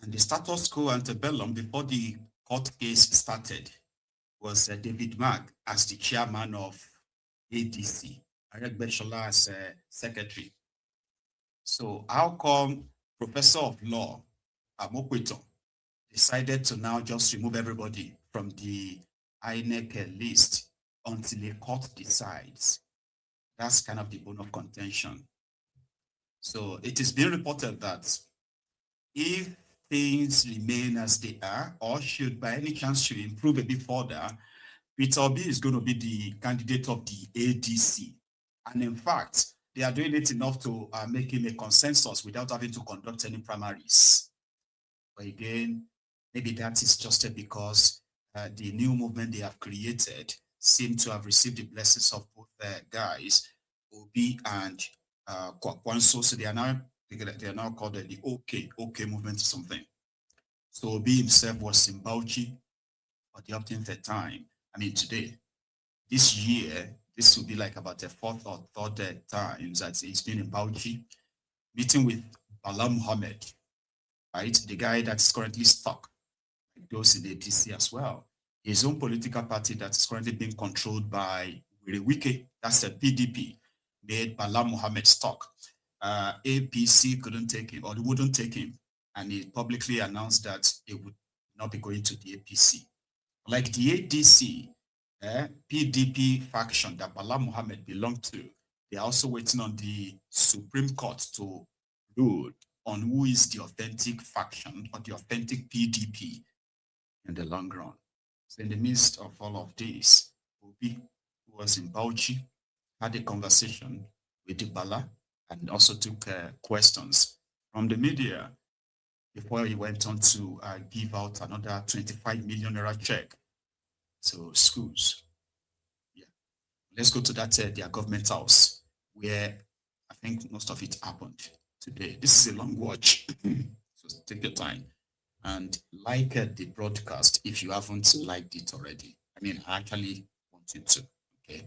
And the status quo antebellum before the court case started was David Mark as the chairman of ADC, arraign as secretary. So how come Professor of Law, Amokwito, decided to now just remove everybody from the INEC list until the court decides? That's kind of the bone of contention. So it is being reported that if things remain as they are, or should by any chance should improve a bit further, Peter Obi is going to be the candidate of the ADC. And in fact, they are doing it enough to make him a consensus without having to conduct any primaries. But again, maybe that is just because the new movement they have created seem to have received the blessings of both guys, Obi and Kwakwanso. So they are now called the OK Movement or something. So Obi himself was in Bauchi for the upteenth time. I mean, today, this year, this will be like about the fourth or third time that he's been in Bauchi, meeting with Bala Muhammad, right? The guy that's currently stuck, like those in the DC as well. His own political party that is currently being controlled by Wike, that's the PDP, made Bala Mohammed stock. APC couldn't take him, or they wouldn't take him, and he publicly announced that he would not be going to the APC. Like the ADC, PDP faction that Bala Mohammed belonged to, they're also waiting on the Supreme Court to rule on who is the authentic faction or the authentic PDP in the long run. So in the midst of all of this, Obi, who was in Bauchi, had a conversation with Bala and also took questions from the media before he went on to give out another 25 million naira check to schools. Yeah, let's go to that their government house where I think most of it happened today. This is a long watch, so take your time and like the broadcast if you haven't liked it already. I mean, I actually want you to. Okay,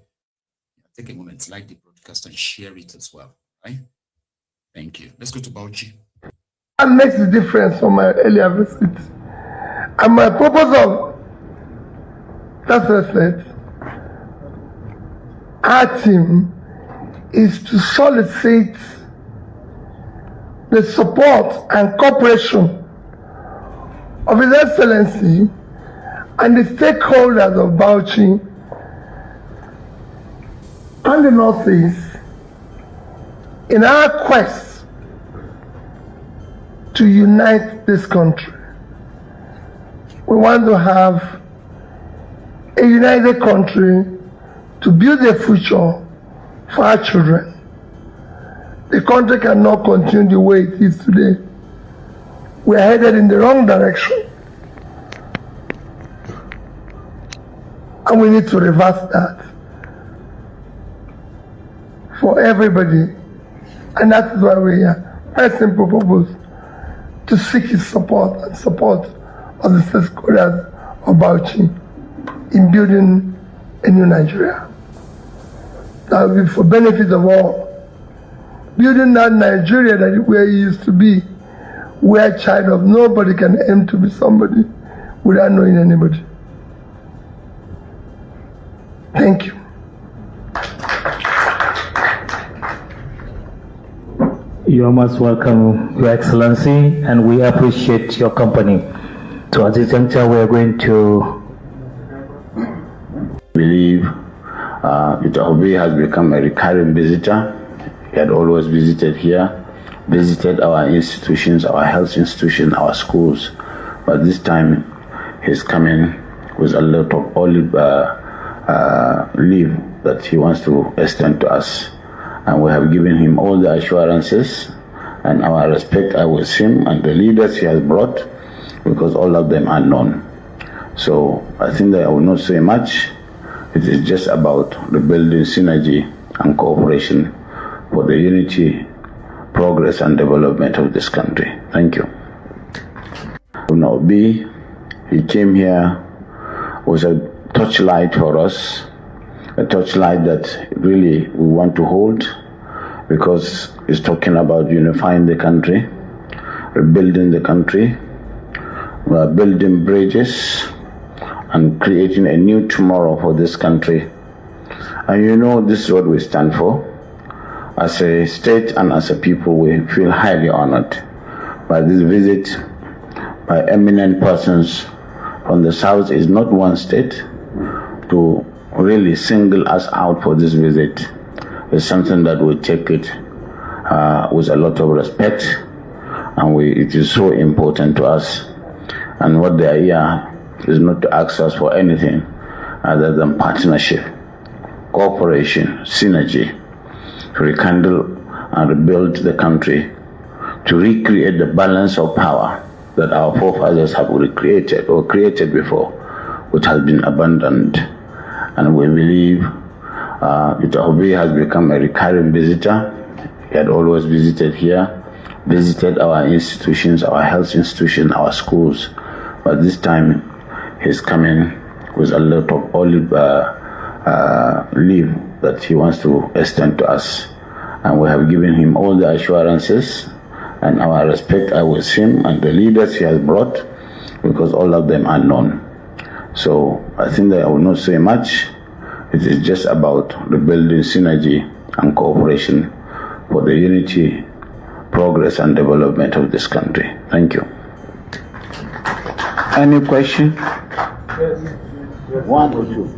yeah, take a moment, like the broadcast and share it as well. Right? Thank you. Let's go to Bauchi. That makes the difference from my earlier visit. And my purpose of that visit, our team, is to solicit the support and cooperation of His Excellency and the stakeholders of Bauchi and the Northeast in our quest to unite this country. We want to have a united country to build a future for our children. The country cannot continue the way it is today. We are headed in the wrong direction. And we need to reverse that for everybody. And that is why we are. My simple purpose, to seek His support and support of the stakeholders of Bauchi in building a new Nigeria. That will be for benefit of all. Building that Nigeria that where it used to be, where a child of nobody can aim to be somebody without knowing anybody. Thank you. You are most welcome, Your Excellency, and we appreciate your company. So at this juncture, we are going to believe Obi has become a recurring visitor. He had always visited here, visited our institutions, our health institutions, our schools. But this time, he's coming with a lot of olive leave that he wants to extend to us. And we have given him all the assurances and our respect are with him and the leaders he has brought, because all of them are known. So I think that I will not say much. It is just about the building synergy and cooperation for the unity, progress and development of this country. Thank you. Obi, he came here was a torchlight for us, a torchlight that really we want to hold, because it's talking about unifying the country, rebuilding the country, building bridges and creating a new tomorrow for this country. And you know, this is what we stand for. As a state and as a people, we feel highly honored by this visit by eminent persons from the south. Is not one state to really single us out for this visit. It's something that we take it with a lot of respect, and it is so important to us. And what they are here is not to ask us for anything other than partnership, cooperation, synergy, to rekindle and rebuild the country, to recreate the balance of power that our forefathers have recreated or created before, which has been abandoned. And we believe Obi has become a recurring visitor. He had always visited here, visited our institutions, our health institutions, our schools. But this time, he's coming with a lot of olive leave that he wants to extend to us. And we have given him all the assurances and our respect are with him and the leaders he has brought, because all of them are known. So I think that I will not say much. It is just about the building synergy and cooperation for the unity, progress, and development of this country. Thank you. Any question? One or two?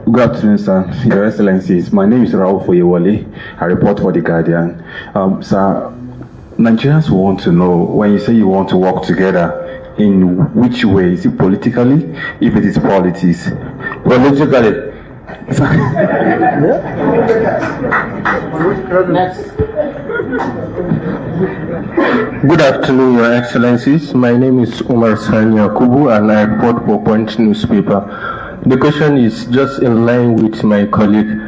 Good afternoon, sir. Your Excellencies. My name is Raul Foyewale. I report for The Guardian. Sir, Nigerians want to know, when you say you want to work together, in which way? Is it politically? If it is politics? Politically. Next. Good afternoon, Your Excellencies. My name is Umar Sani Yakubu and I report for Punch newspaper. The question is just in line with my colleague.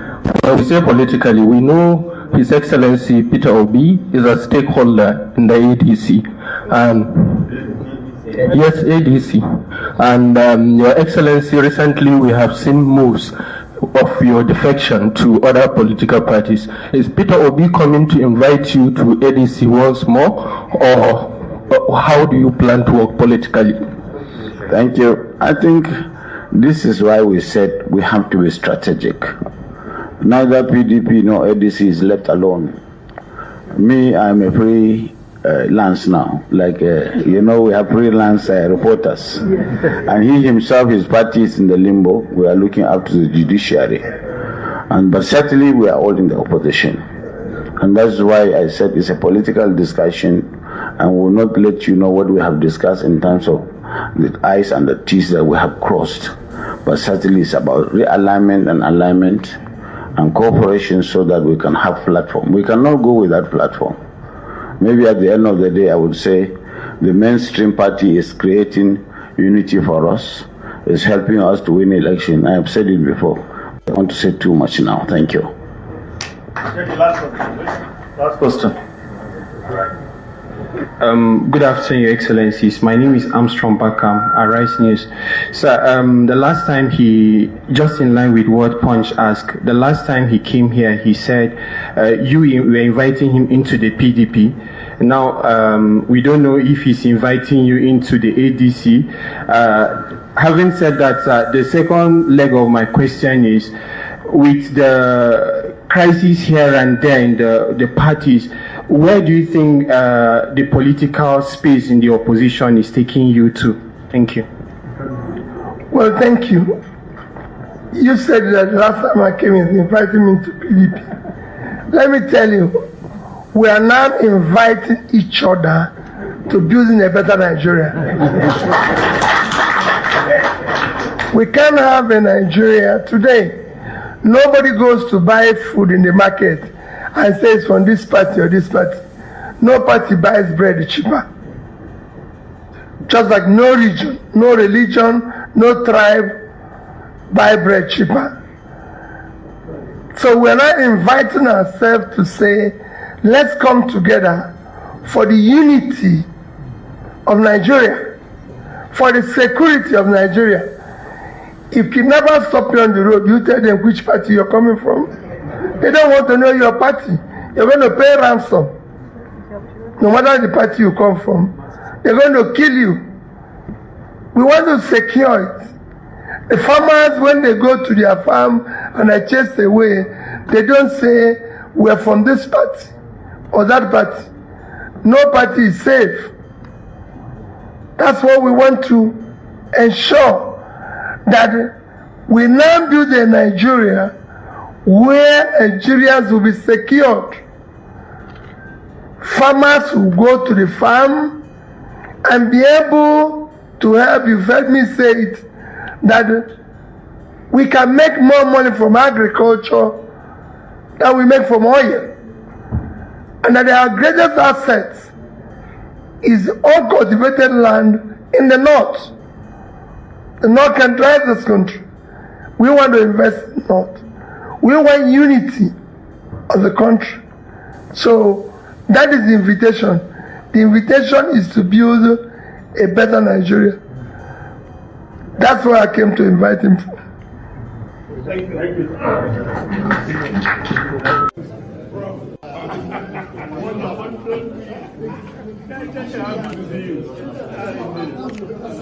When we say politically, we know His Excellency Peter Obi is a stakeholder in the ADC. And yes, ADC. And Your Excellency, recently we have seen moves of your defection to other political parties. Is Peter Obi coming to invite you to ADC once more, or how do you plan to work politically? Thank you. I think this is why we said we have to be strategic. Neither PDP nor ADC is left alone. Me, I'm a freelance now. Like, we have freelance reporters. And he himself, his party is in the limbo. We are looking up to the judiciary. But certainly we are all in the opposition. And that's why I said it's a political discussion, and we will not let you know what we have discussed in terms of the I's and the T's that we have crossed. But certainly it's about realignment and alignment and cooperation so that we can have platform. We cannot go without platform. Maybe at the end of the day, I would say the mainstream party is creating unity for us, is helping us to win election. I have said it before. I don't want to say too much now. Thank you. Last question. Good afternoon, Your Excellencies. My name is Armstrong Bakam, Arise News. So, the last time just in line with what Punch asked, the last time he came here, he said you were inviting him into the PDP. Now, we don't know if he's inviting you into the ADC. Having said that, the second leg of my question is, with the crisis here and there in the parties, where do you think the political space in the opposition is taking you to? Thank you. Well, thank you. You said that last time I came in, inviting me to PDP. Let me tell you, we are now inviting each other to building a better Nigeria. We can't have a Nigeria today. Nobody goes to buy food in the market and says from this party or this party. No party buys bread cheaper. Just like no region, no religion, no tribe buy bread cheaper. So we're not inviting ourselves to say, let's come together for the unity of Nigeria, for the security of Nigeria. If kidnappers stop you on the road, you tell them which party you're coming from. They don't want to know your party. You're going to pay ransom. No matter the party you come from, they're going to kill you. We want to secure it. The farmers, when they go to their farm and are chased away, they don't say, we're from this party or that party. No party is safe. That's what we want to ensure, that we now build a Nigeria where Nigerians will be secured. Farmers will go to the farm and be able to help. You've heard me say it, that we can make more money from agriculture than we make from oil. And that our greatest asset is uncultivated land in the north. The north can drive this country. We want to invest in the north. We want unity of the country. So that is the invitation. The invitation is to build a better Nigeria. That's why I came to invite him. Thank you. Thank you.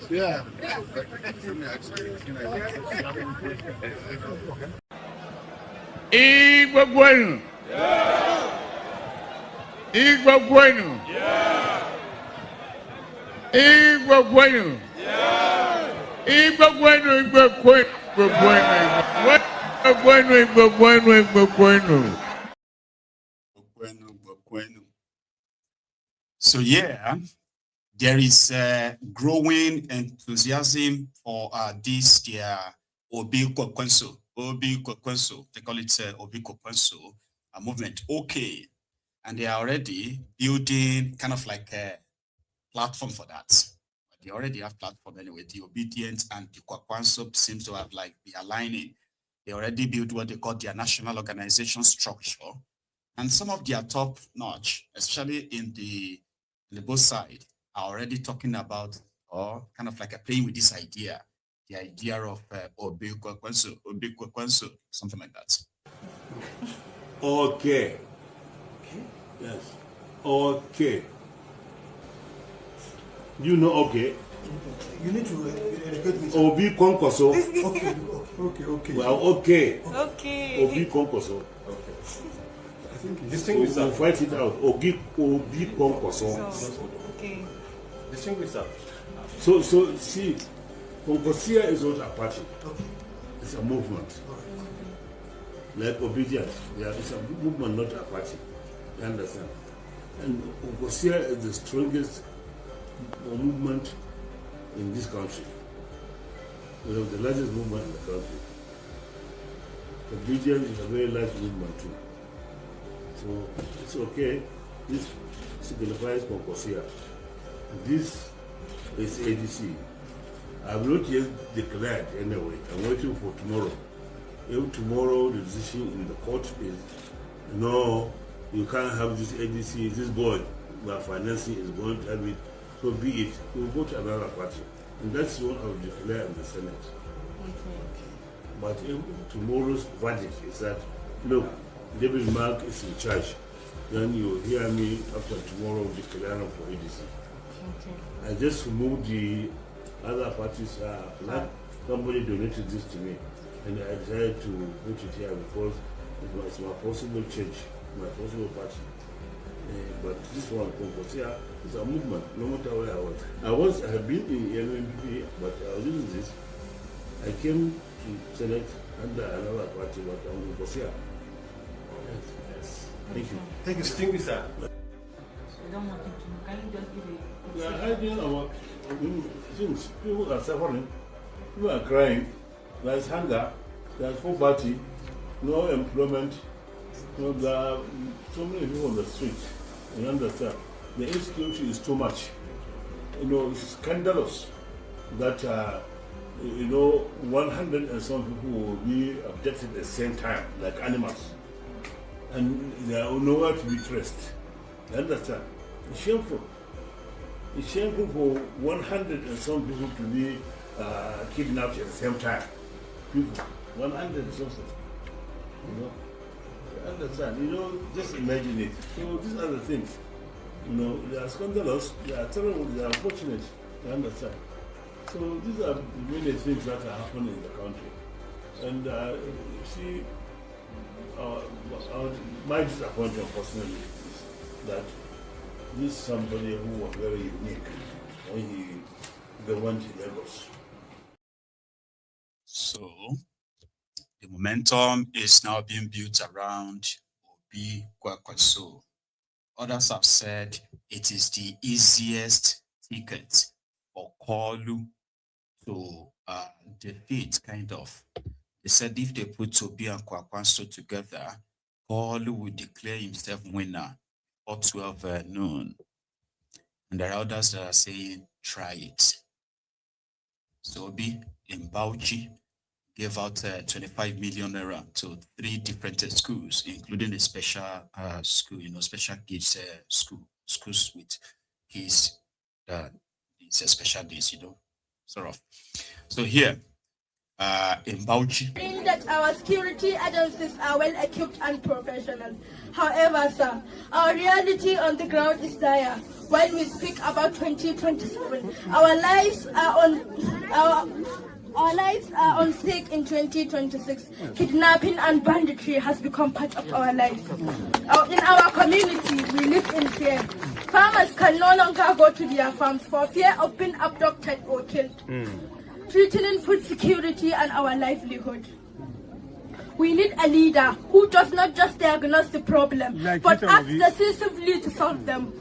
Yeah. Igbo bueno. Igbo bueno. Igbo bueno. Igbo bueno, Igbo bueno, Igbo bueno, Igbo bueno. So yeah, there is growing enthusiasm for this Obi Kwakwanso. They call it Obi Kwakwanso movement. Okay, and they are already building kind of like a platform for that. They already have platform anyway. The Obedient and the Kwakwanso seems to have like be aligning. They already built what they call their national organization structure, and some of their top notch, especially in the both side, are already talking about or kind of like a playing with this idea, the idea of Obi Kwakwanso, something like that. Okay. Yes. Okay. You know, okay. You need to educate me. Obi Kwakwanso. Okay. Well, okay. Okay. Obi Kwakwanso. Okay. I think distinguish that. We'll fight it out. Obi Kwakwanso. Okay. Distinguish that. So see, Kwakwanso is not a party. Okay. It's a movement. Like obedience. Yeah, it's a movement, not a party. You understand? And Kwakwanso is the strongest movement in this country. We have the largest movement in the country. Obedience is a very large movement too. So it's okay. This signifies Kwakwanso. This is ADC. I've not yet declared anyway. I'm waiting for tomorrow. If tomorrow the decision in the court is no, you can't have this ADC, this boy we are financing is going to have it, so be it. We'll go to another party. And that's what I will declare in the Senate. But if tomorrow's verdict is that, look, David Mark is in charge, then you hear me after tomorrow declaring for ADC. I just removed the other parties. Somebody donated this to me, and I decided to put it here because it's my possible change, my possible party. But this one, Kwakwanso, is a movement, no matter where I was. I have been in N25m, but I was doing this. I came to Senate under another party, but I'm Kwakwanso. Yes. Thank you. Thank you, distinguished sir. I don't want to. Can you just give it? We are hiding our things. People are suffering. People are crying. There's hunger. There's poverty. No employment. There are so many people on the streets. You understand? The insecurity is too much. It's scandalous that 100 and some people will be abducted at the same time, like animals, and they are nowhere to be traced. You understand? It's shameful. It's shameful for 100 and some people to be kidnapped at the same time. People, 100 and something. You understand? Just imagine it. So these are the things. They are scandalous, they are terrible, they are unfortunate. You understand? So these are many things that are happening in the country. And see, my disappointment personally is that this is somebody who was very unique when they went to Lagos. So the momentum is now being built around Obi Kwakwanso. Others have said it is the easiest ticket for Kalu to defeat, kind of. They said if they put Obi and Kwakwanso together, Kalu will declare himself winner or 12 noon. And there are others that are saying, try it. So Obi in Bauchi gave out 25 million naira to 3 different schools, including a special school, special kids schools with kids that it's a special days, sort of. So here, in Bauchi. That our security agencies are well equipped and professional. However, sir, our reality on the ground is dire. When we speak about 2027, our lives are on stake in 2026. Kidnapping and banditry has become part of our lives. In our community, we live in fear. Farmers can no longer go to their farms for fear of being abducted or killed, threatening food security and our livelihood. We need a leader who does not just diagnose the problem, but acts decisively to solve them.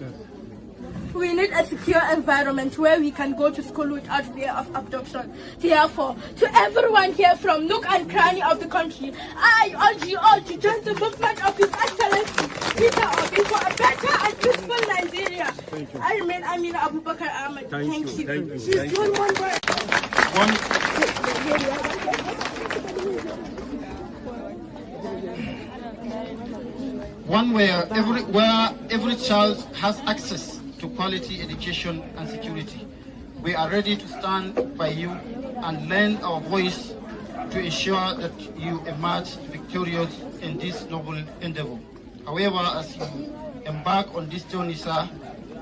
We need a secure environment where we can go to school without fear of abduction. Therefore, to everyone here from nook and cranny of the country, I urge you all to join the movement of His Excellency Peter Obi for a better and peaceful Nigeria. I remain Amina Abubakar Ahmed. Thank you. She's doing one word. One where every child has access to quality education and security. We are ready to stand by you and lend our voice to ensure that you emerge victorious in this noble endeavor. However, as you embark on this journey, sir,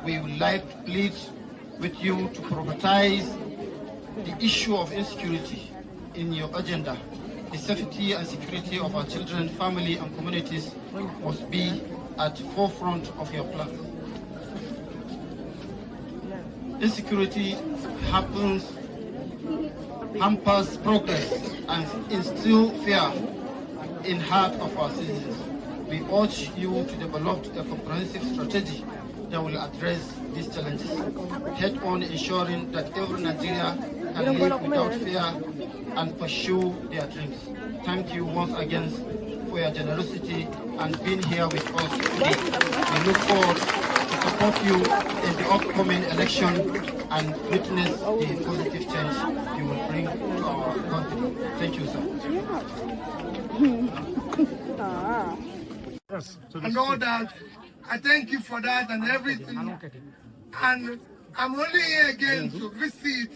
we would like to plead with you to prioritize the issue of insecurity in your agenda. The safety and security of our children, family, and communities must be at the forefront of your plan. Insecurity hampers progress and instills fear in heart of our citizens. We urge you to develop a comprehensive strategy that will address these challenges, head-on ensuring that every Nigerian can live without fear and pursue their dreams. Thank you once again for your generosity and being here with us today. We look forward to support you in the upcoming election and witness the positive change you will bring to our country. Thank you, sir. And all that, I thank you for that and everything. And I'm only here again to visit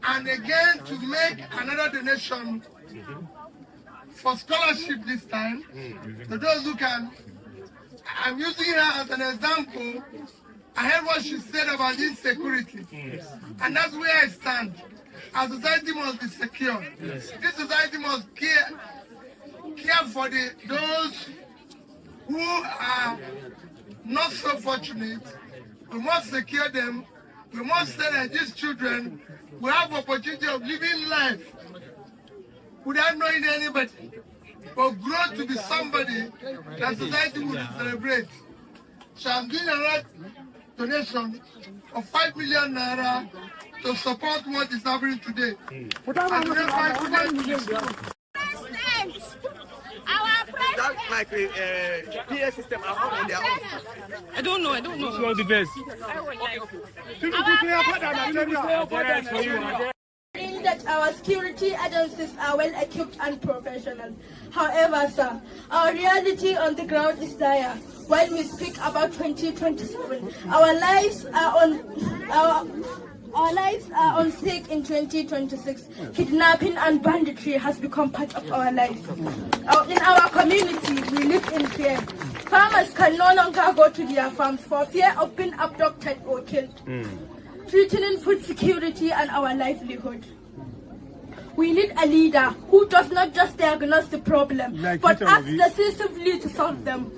and again to make another donation for scholarship this time. To those who can, I'm using her as an example. I heard what she said about insecurity. And that's where I stand. Our society must be secure. This society must care for those who are not so fortunate. We must secure them. We must say that these children will have opportunity of living life without knowing anybody, but grow to be somebody that society will celebrate. So I'm doing a donation of 5 million naira to support what is happening today. That like PA system are on their own. I don't know. Which one the best? That our security agencies are well equipped and professional. However, sir, our reality on the ground is dire. When we speak about 2027, our lives are on stake in 2026. Kidnapping and banditry has become part of our lives. In our community, we live in fear. Farmers can no longer go to their farms for fear of being abducted or killed, threatening food security and our livelihood. We need a leader who does not just diagnose the problem, but acts decisively to solve them.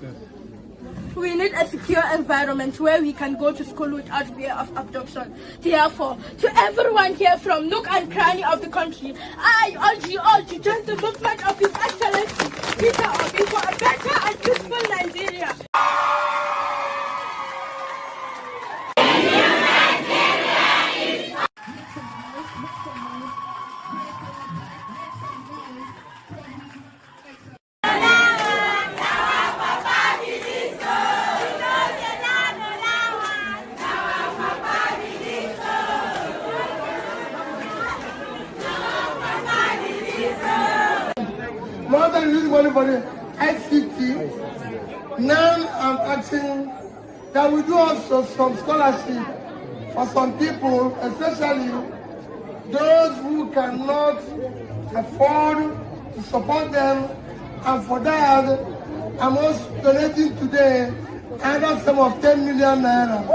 We need a secure environment where we can go to school without fear of abduction. Therefore, to everyone here from nook and cranny of the country, I urge you all to join the movement of His Excellency Peter Obi for a better and peaceful Nigeria. More than using money for the ICT, now I'm asking that we do also some scholarship for some people, especially those who cannot afford to support them, and for that, I'm also donating today another sum of 10 million naira.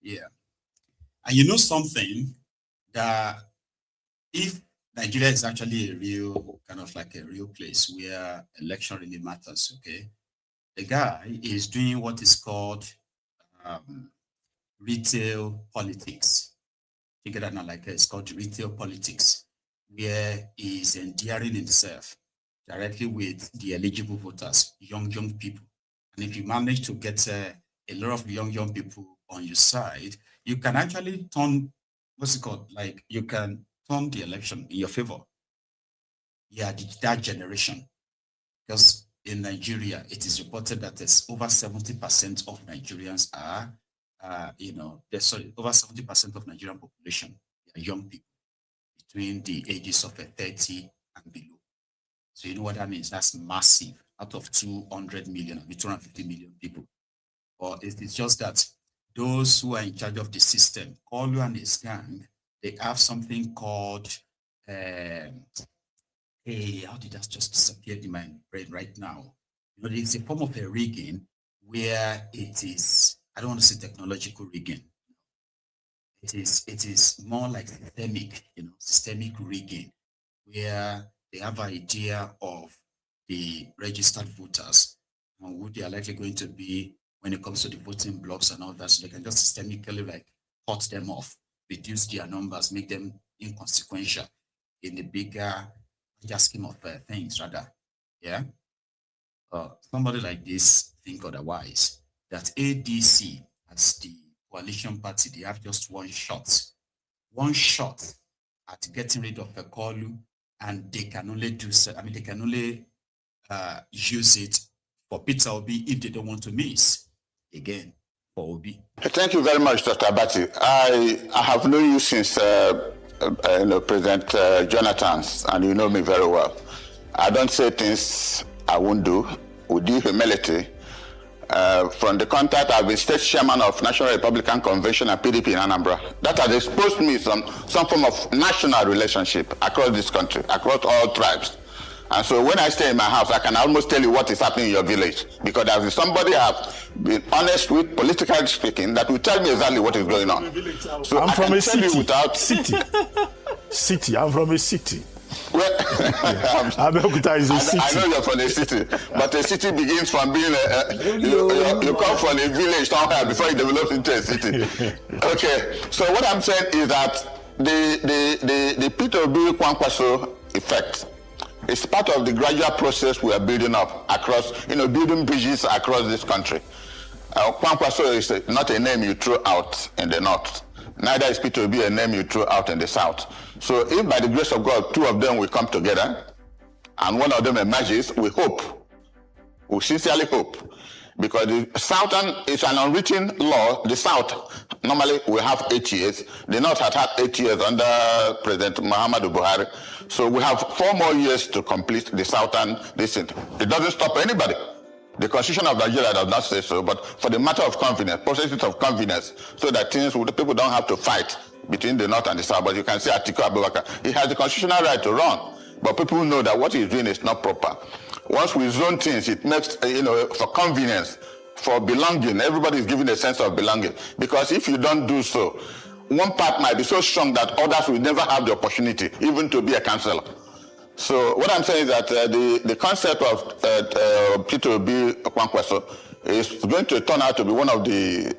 Yeah. And you know something, that if Nigeria is actually a real, kind of like a real place where election really matters, okay? The guy is doing what is called retail politics. You get that now, like it's called retail politics, where he's endearing himself directly with the eligible voters, young people. And if you manage to get a lot of young people on your side, you can actually turn, what's it called? Like you can turn the election in your favor. Yeah, that generation. Because in Nigeria, it is reported that there's over 70% of Nigerians are, over 70% of Nigerian population are young people between the ages of 30 and below. So you know what that means? That's massive. Out of 200 million, 250 million people. Or it's just that those who are in charge of the system, Kolu and his gang, they have something called, how did that just disappear in my brain right now? You know, it's a form of a rigging where it is, I don't want to say technological rigging. It is more like systemic rigging, where they have an idea of the registered voters and who they are likely going to be when it comes to the voting blocks and all that, so they can just systemically like cut them off, reduce their numbers, make them inconsequential in the bigger scheme of things, rather. Yeah. Somebody like this think otherwise. That ADC as the coalition party, they have just one shot at getting rid of Kolu, and they can only do so. I mean, they can only use it for Peter Obi if they don't want to miss again for Obi. Thank you very much, Dr. Abati. I have known you since President Jonathan's, and you know me very well. I don't say things I won't do with due humility. From the contact, I've been state chairman of National Republican Convention and PDP in Anambra. That has exposed me some form of national relationship across this country, across all tribes. And so when I stay in my house, I can almost tell you what is happening in your village, because there is somebody I've been honest with, politically speaking, that will tell me exactly what is going on. So I'm from a city. Without city. I'm from a city. Well, Abeokuta is a city. I know you're from a city, but a city begins from being you come from a village somewhere before you develop into a city. Okay, so what I'm saying is that the Obi Kwakwanso effect is part of the gradual process we are building up across, building bridges across this country. Kwakwanso is not a name you throw out in the north. Neither is Peter Obi a name you throw out in the south. So if by the grace of God, two of them will come together and one of them emerges, we sincerely hope. Because the southern is an unwritten law. The south normally will have 8 years. The north had 8 years under President Muhammadu Buhari. So we have 4 more years to complete the southern descent. It doesn't stop anybody. The Constitution of Nigeria does not say so, but for the matter of convenience, processes of convenience, so that people don't have to fight between the north and the south. But you can see Atiku Abubakar, he has the constitutional right to run, but people know that what he's doing is not proper. Once we zone things, it makes, for convenience, for belonging, everybody is given a sense of belonging. Because if you don't do so, one part might be so strong that others will never have the opportunity, even to be a councillor. So what I'm saying is that the concept of Peter Obi Kwakwanso is going to turn out to be one of the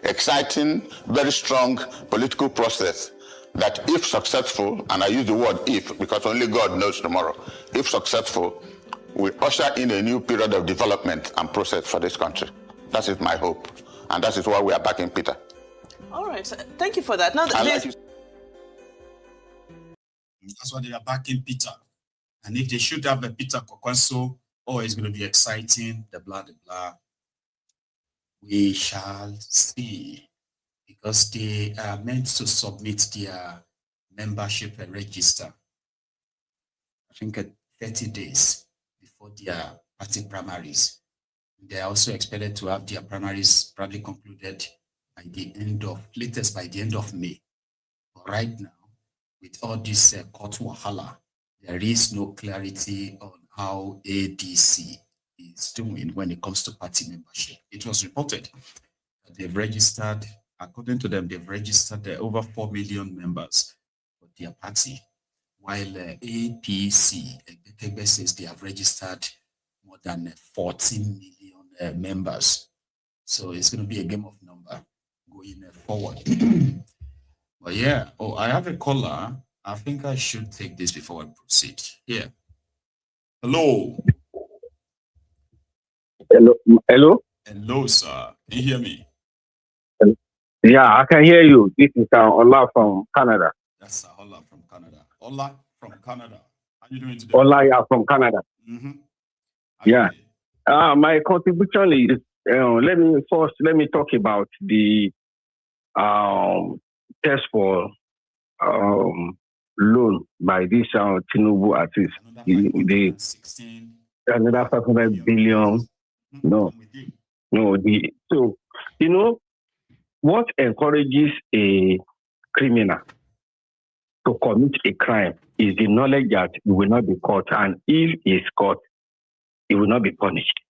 exciting, very strong political process that, if successful, and I use the word if because only God knows tomorrow, if successful, will usher in a new period of development and process for this country. That is my hope, and that is why we are backing Peter. All right, thank you for that. Now, that's why they are backing Peter. And if they should have a Peter Kwakwanso, it's going to be exciting, the blah, We shall see, because they are meant to submit their membership register, I think 30 days before their party primaries. They are also expected to have their primaries probably concluded by the latest by the end of May. But right now, with all this court wahala, there is no clarity on how ADC is doing when it comes to party membership. It was reported that they've registered, according to them, they've registered over 4 million members for their party, while APC says they have registered more than 14 million members. So it's going to be a game of number going forward. But yeah, I have a caller. I think I should take this before I proceed. Here. Hello. Hello. Hello. Hello, sir. Can you hear me? Yeah, I can hear you. This is Ola from Canada. That's Ola from Canada. Ola from Canada. How are you doing today? Ola, yeah, from Canada. Yeah. My contribution is let me talk about the test for loan by this Tinubu artist. Another 500 billion. So you know what encourages a criminal to commit a crime is the knowledge that he will not be caught, and if he is caught, he will not be punished.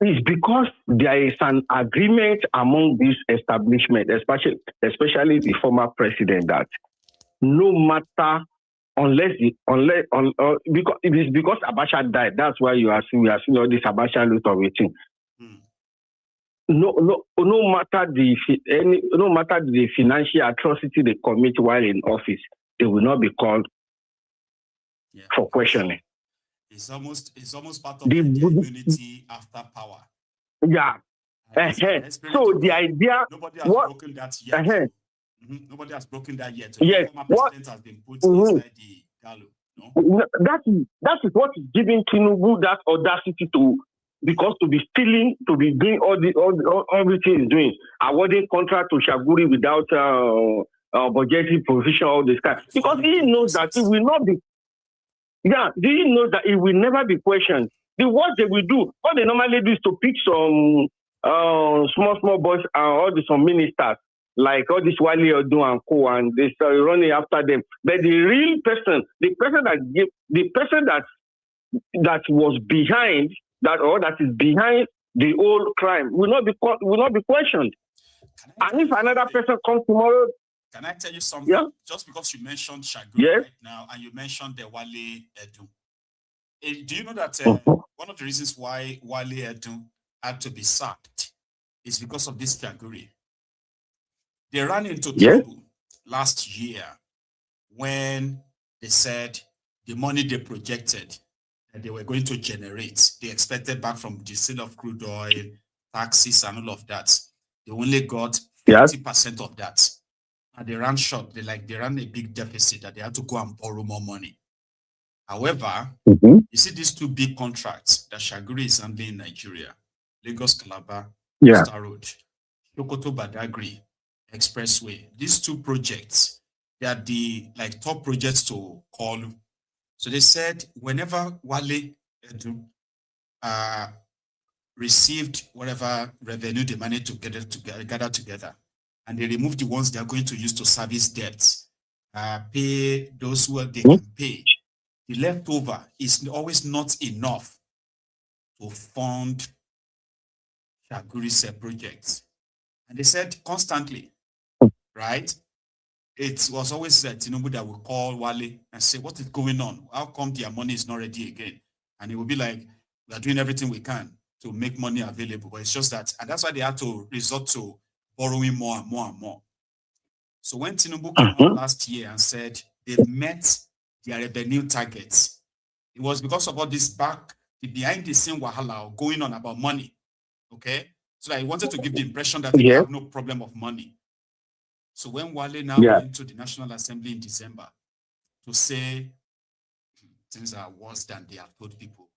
It's because there is an agreement among this establishment, especially the former president, that no matter because it is because Abacha died. That's why we are seeing all this Abacha loot of waiting. No matter the financial atrocity they commit while in office, they will not be called for questioning. It's almost part of the immunity after power. Yeah. So the idea nobody has broken that yet. Nobody has broken that yet. So yes. The former president has been put inside the gallows. No? That is what is giving Tinubu that audacity to be stealing, to be doing everything he's doing, awarding contract to Shaguri without budgetary provision, all this kind. Because he knows that it will not be. Yeah, he knows that it will never be questioned. What they will do, what they normally do is to pick some small boys and some ministers, like all this Wale Odu and co, and they start running after them. But the real person, the person that was behind that, or that is behind the old crime, will not be questioned. And if another person comes tomorrow. Can I tell you something? Yeah? Just because you mentioned Shaguri right now and you mentioned the Wale Edu. Do you know that one of the reasons why Wale Edu had to be sacked is because of this Shaguri? They ran into trouble last year when they said the money they projected that they were going to generate, they expected back from the sale of crude oil, taxes and all of that. They only got 50% of that. And they ran short. They ran a big deficit that they had to go and borrow more money. However, you see these two big contracts that Shaguri is handling in Nigeria, Lagos Calabar, Coastal Road, Sokoto-Badagry Expressway. These two projects, they are the top projects to call. So they said whenever Wale Edu received whatever revenue they managed to gather together, and they remove the ones they are going to use to service debts, pay those who they can pay. The leftover is always not enough to fund Shaguri's projects. And they said constantly, right? It was always Tinubu that would call Wale and say, what is going on? How come their money is not ready again? And he will be like, we are doing everything we can to make money available. But it's just that, and that's why they had to resort to borrowing more and more and more. So when Tinubu came out last year and said they've met their revenue targets, it was because of all this the behind the scene wahala going on about money. Okay? So that he wanted to give the impression that they have no problem of money. So when Wale now went to the National Assembly in December to say things are worse than they have told people,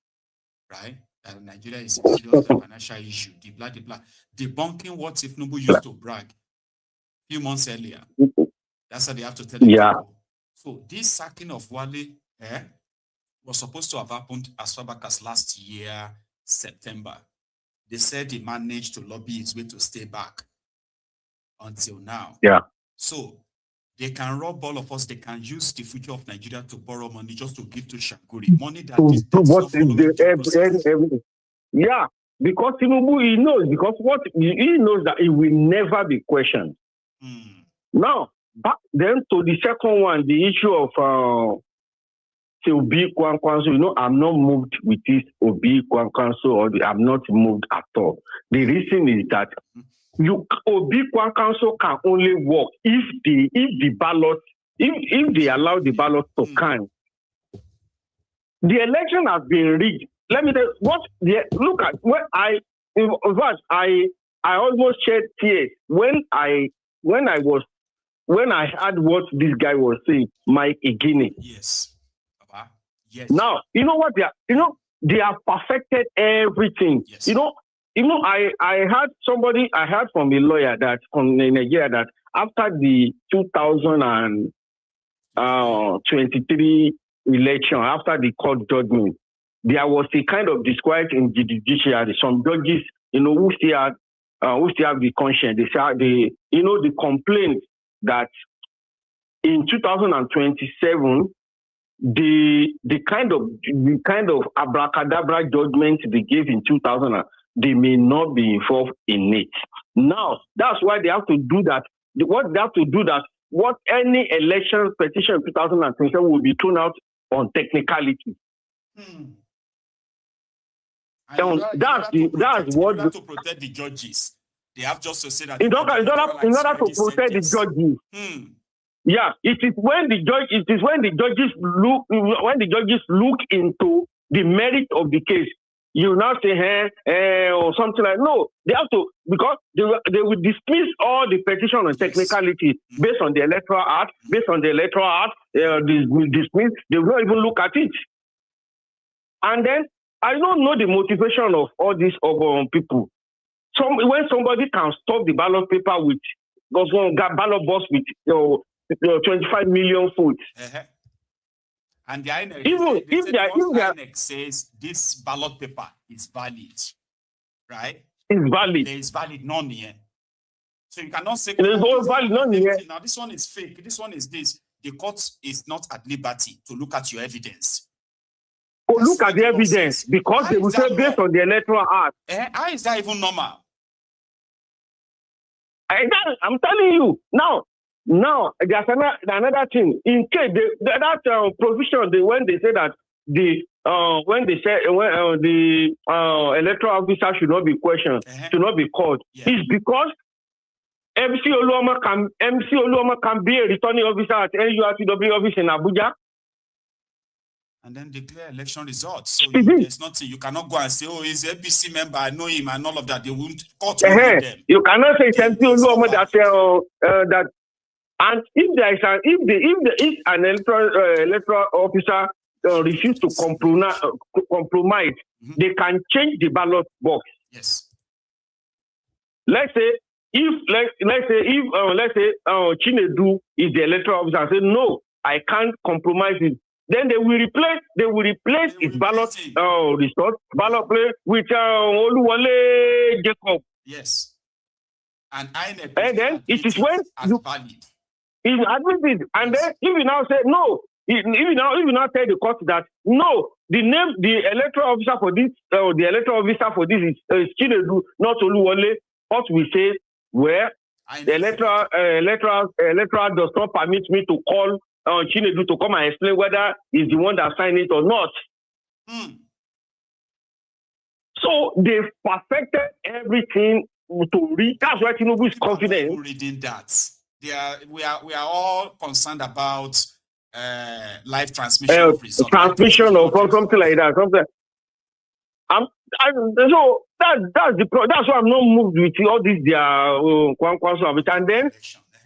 right? that Nigeria is a serious financial issue, the blah. Debunking what if Tinubu used to brag a few months earlier. That's how they have to tell the people. So this sacking of Wale was supposed to have happened as far back as last year, September. They said he managed to lobby his way to stay back until now. Yeah. So they can rob all of us. They can use the future of Nigeria to borrow money just to give to Shaguri. Money that yeah, because Tinubu, he knows, because what he knows that it will never be questioned. Now, back then to the second one, the issue of Obi Kwakwanso, I'm not moved with this Obi Kwakwanso, or I'm not moved at all. The reason is that Obi Kwakwanso can only work if they allow the ballot to count. The election has been rigged. Let me tell you look at when I almost shed tears when I heard what this guy was saying, Mike Igini. Yes. Yes. Now, you know what they have perfected everything. Yes. I heard from a lawyer that from Nigeria that after the 2023 election, after the court judgment, there was a kind of disquiet in the judiciary. Some judges, who still have the conscience. They say the complaint that in 2027. The kind of abracadabra judgment they gave in 2000, they may not be involved in it. Now, that's why they have to do that. What any election petition in 2027 will be thrown out on technicality. That's what to protect the judges. They have just to say that in order to protect the judges. Yeah, it is when the judges look into the merit of the case. You now say or something like no. They have to, because they will dismiss all the petition on technicality based on the Electoral Act. They will dismiss. They will not even look at it. And then I don't know the motivation of all these people. When somebody can stop the ballot paper with ballot box with 25 million votes. And the INEC says this ballot paper is valid, right? It's valid. There is valid none here. So you cannot say there's no valid none here. Now this one is fake. This one is this. The court is not at liberty to look at your evidence. Look at the evidence because they will say based on the Electoral Act. How is that even normal? I'm telling you now. There's another thing. In case that provision, when they say that the electoral officer should not be questioned, should not be called, is because MC Oluoma can be a returning officer at NURTW office in Abuja. And then declare election results. So there's nothing. You cannot go and say, oh, he's an APC member, I know him, and all of that. They won't court them. You cannot say MC Oluoma that. And if there is an electoral officer refuse to compromise, they can change the ballot box. Yes. Let's say if Chinedu is the electoral officer and say no, I can't compromise it. Then they will replace his ballot ballot play with Oluwole Jacob. Yes. And then it is when you valid. Is admitted, and then if you now say no, if you now tell the court that no, the electoral officer for this, is Chinedu, not Oluwole. What we say, where the electoral does not permit me to call Chinedu to come and explain whether he's the one that signed it or not. So they've perfected everything to read. That's why Tinubu is confident. Reading that. We are all concerned about live transmission of results. Transmission or something like that. So that's why I'm not moved with all this Kwakwanso of it. And then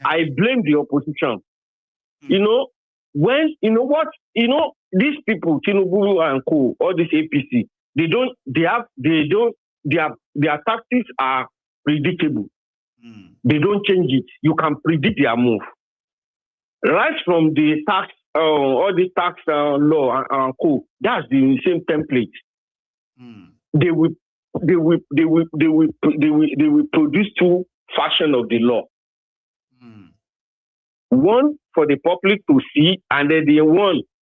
I blame the opposition. These people, Tinubu and co, all this APC, their tactics are predictable. They don't change it. You can predict their move. Right from the tax, all the tax law and code, that's the same template. They will produce two versions of the law. One for the public to see, and then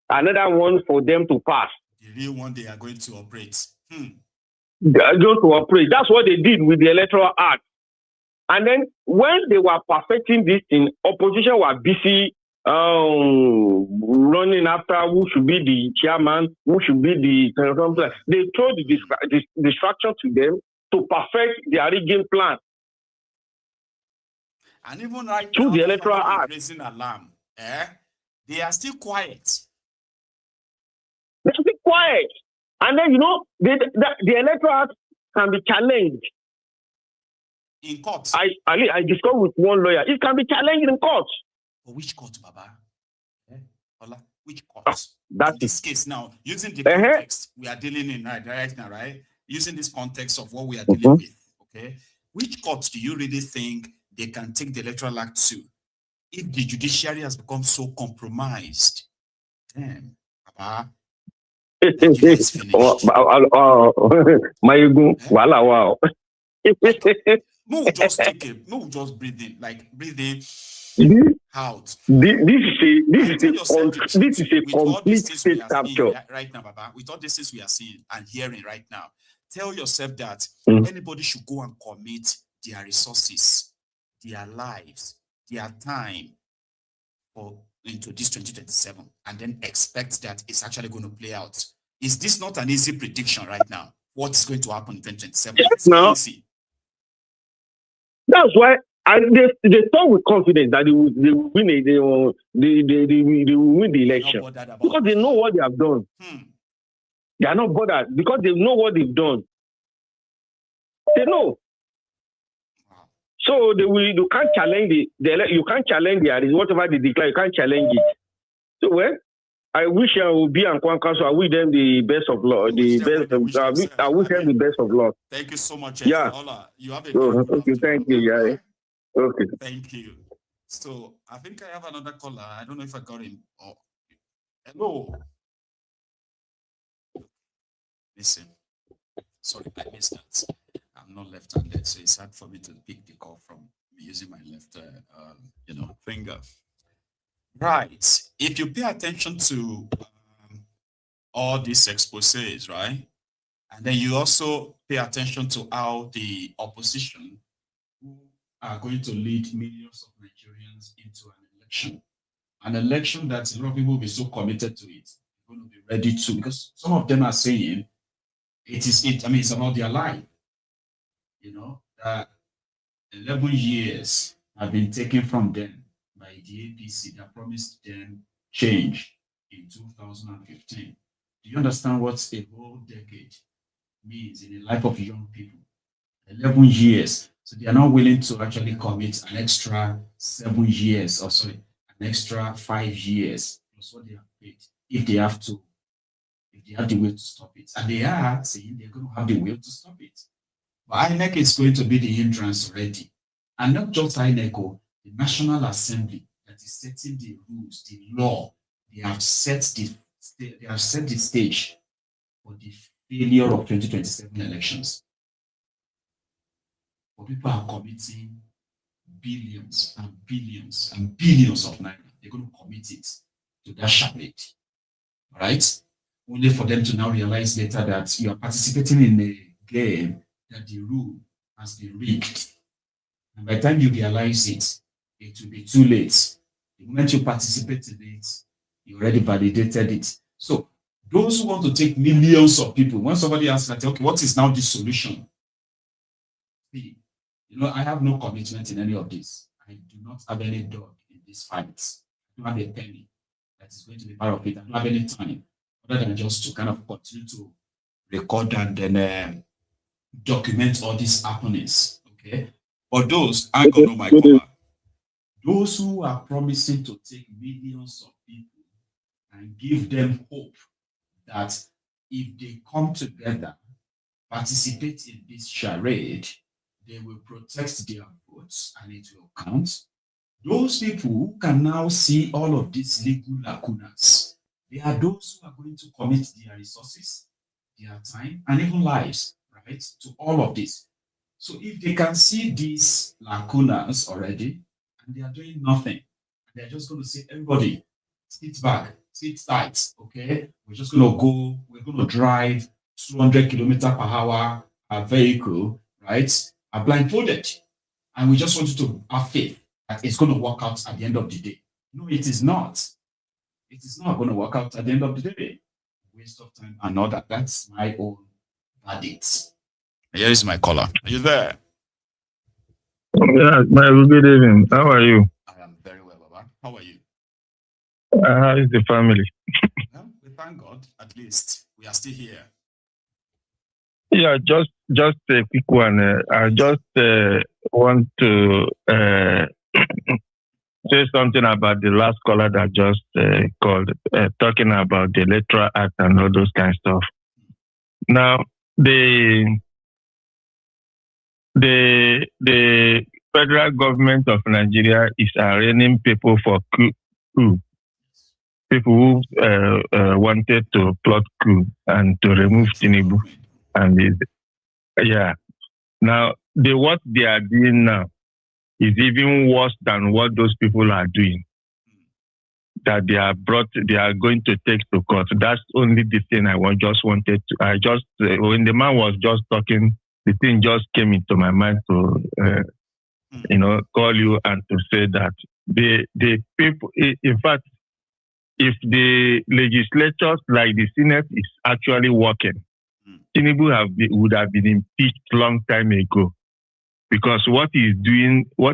another one for them to pass. The real one they are going to operate. They are going to operate. That's what they did with the Electoral Act. And then when they were perfecting this thing, opposition were busy running after who should be the chairman, who should be the... They throw the distraction to them to perfect their rigging plan. And even right through now, the Electoral Act, raising alarm, they are still quiet. They're still quiet. And then, the Electoral Act can be challenged. In court? I discussed with one lawyer. It can be challenged in court. For which court, Baba? Which court? That's in this case now, using the context we are dealing in right now, right? Using this context of what we are dealing with, okay? Which court do you really think they can take the Electoral Act to if the judiciary has become so compromised? Damn, Baba. Wow. No, just take it. No, just breathe in. Like breathe in, out. This is a complete state capture right now, Baba. With all these things we are seeing and hearing right now, tell yourself that anybody should go and commit their resources, their lives, their time into this 2027, and then expect that it's actually going to play out. Is this not an easy prediction right now? What's going to happen in 2027? It's not easy. That's why they talk with confidence that they will win the election because they know what they have done. They are not bothered because they know what they've done. They know. So you can't challenge you can't challenge whatever they declare. You can't challenge it. So I wish Obi and Kwakwanso, I wish them the best of luck. I wish them the best of luck. Thank you so much. Yeah. You have a okay, thank you. Yeah. Okay. Thank you. So I think I have another caller. I don't know if I got him. Oh, hello. Listen. Sorry, I missed that. I'm not left-handed, so it's hard for me to pick the call from using my left, finger. Right. If you pay attention to all these exposés, right, and then you also pay attention to how the opposition who are going to lead millions of Nigerians into an election that a lot of people will be so committed to it, they're going to be ready to, because some of them are saying it's about their life. 11 years have been taken from them by the APC that promised them change in 2015. Do you understand what a whole decade means in the life of young people? 11 years. So they are not willing to actually commit an extra 7 years, an extra 5 years, plus what they have paid, if they have the will to stop it. And they are saying they're going to have the will to stop it. But INEC is going to be the hindrance already. And not just INEC, the National Assembly that is setting the rules, the law. They have set the stage for the failure of 2027 elections. But people are committing billions and billions and billions of naira. They're going to commit it to that charade. All right? Only for them to now realize later that you are participating in a game that the rule has been rigged. And by the time you realize it, it will be too late. The moment you participate in it, you already validated it. So those who want to take millions of people, when somebody asks that, okay, what is now the solution? See, I have no commitment in any of this. I do not have any dog in this fight. I don't have a penny that is going to be part of it. I don't have any time other than just to kind of continue to record and then document all these happenings. Okay. But those those who are promising to take millions of people and give them hope that if they come together participate in this charade, they will protect their votes and it will count. Those people who can now see all of these legal lacunas, they are those who are going to commit their resources, their time, and even lives, right, to all of this. So if they can see these lacunas already, and they are doing nothing, they're just going to say, everybody, sit back, sit tight, okay? We're just going to go, we're going to drive 200 kilometers per hour a vehicle, right? Are blindfolded. And we just want you to have faith that it's going to work out at the end of the day. No, it is not. It is not going to work out at the end of the day. Waste of time and all that. That's my own verdict. Here is my caller. Are you there? Yeah, good evening. How are you? I am very well, Baba. How are you? How is the family? Well, we thank God, at least. We are still here. Yeah, just a quick one. I just want to say something about the last caller that just called, talking about the Electoral Act and all those kind of stuff. Now, the federal government of Nigeria is arraigning people for coup. People who wanted to plot coup and to remove Tinubu. And now what they are doing now is even worse than what those people are doing. That they are going to take to court. That's only the thing when the man was just talking, the thing just came into my mind to call you and to say that the people, in fact, if the legislatures like the Senate is actually working, Tinubu would have been impeached long time ago, because what he